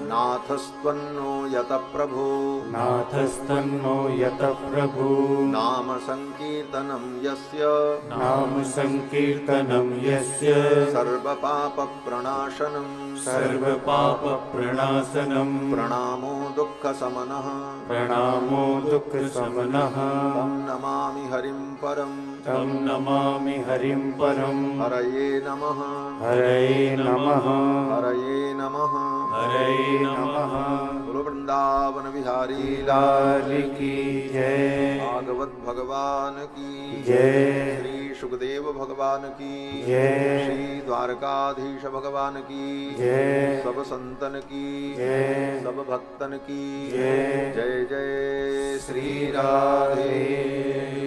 नाथस्त्वन्नो यत प्रभो, नाथस्तन्नो यत प्रभु। नाम संकीर्तनं यस्य, नाम संकीर्तनं यस्य, सर्व पाप प्रणाशनं, सर्व पाप प्रणाशनं, प्रणामो दुःख समनः, प्रणामो दुःख समनः। तं नमामि हरिं परं, तं नमामि हरिं परं। हरये नमः, हरये नमः, हरये नमः, हरये नमः। बोलो वृंदावन बिहारी लाल की जय। भागवत भगवान की जय। श्री सुखदेव भगवान की जय। श्री द्वारकाधीश भगवान की जय। सब संतन की जय। सब भक्तन की जय। जय जय श्री राधे।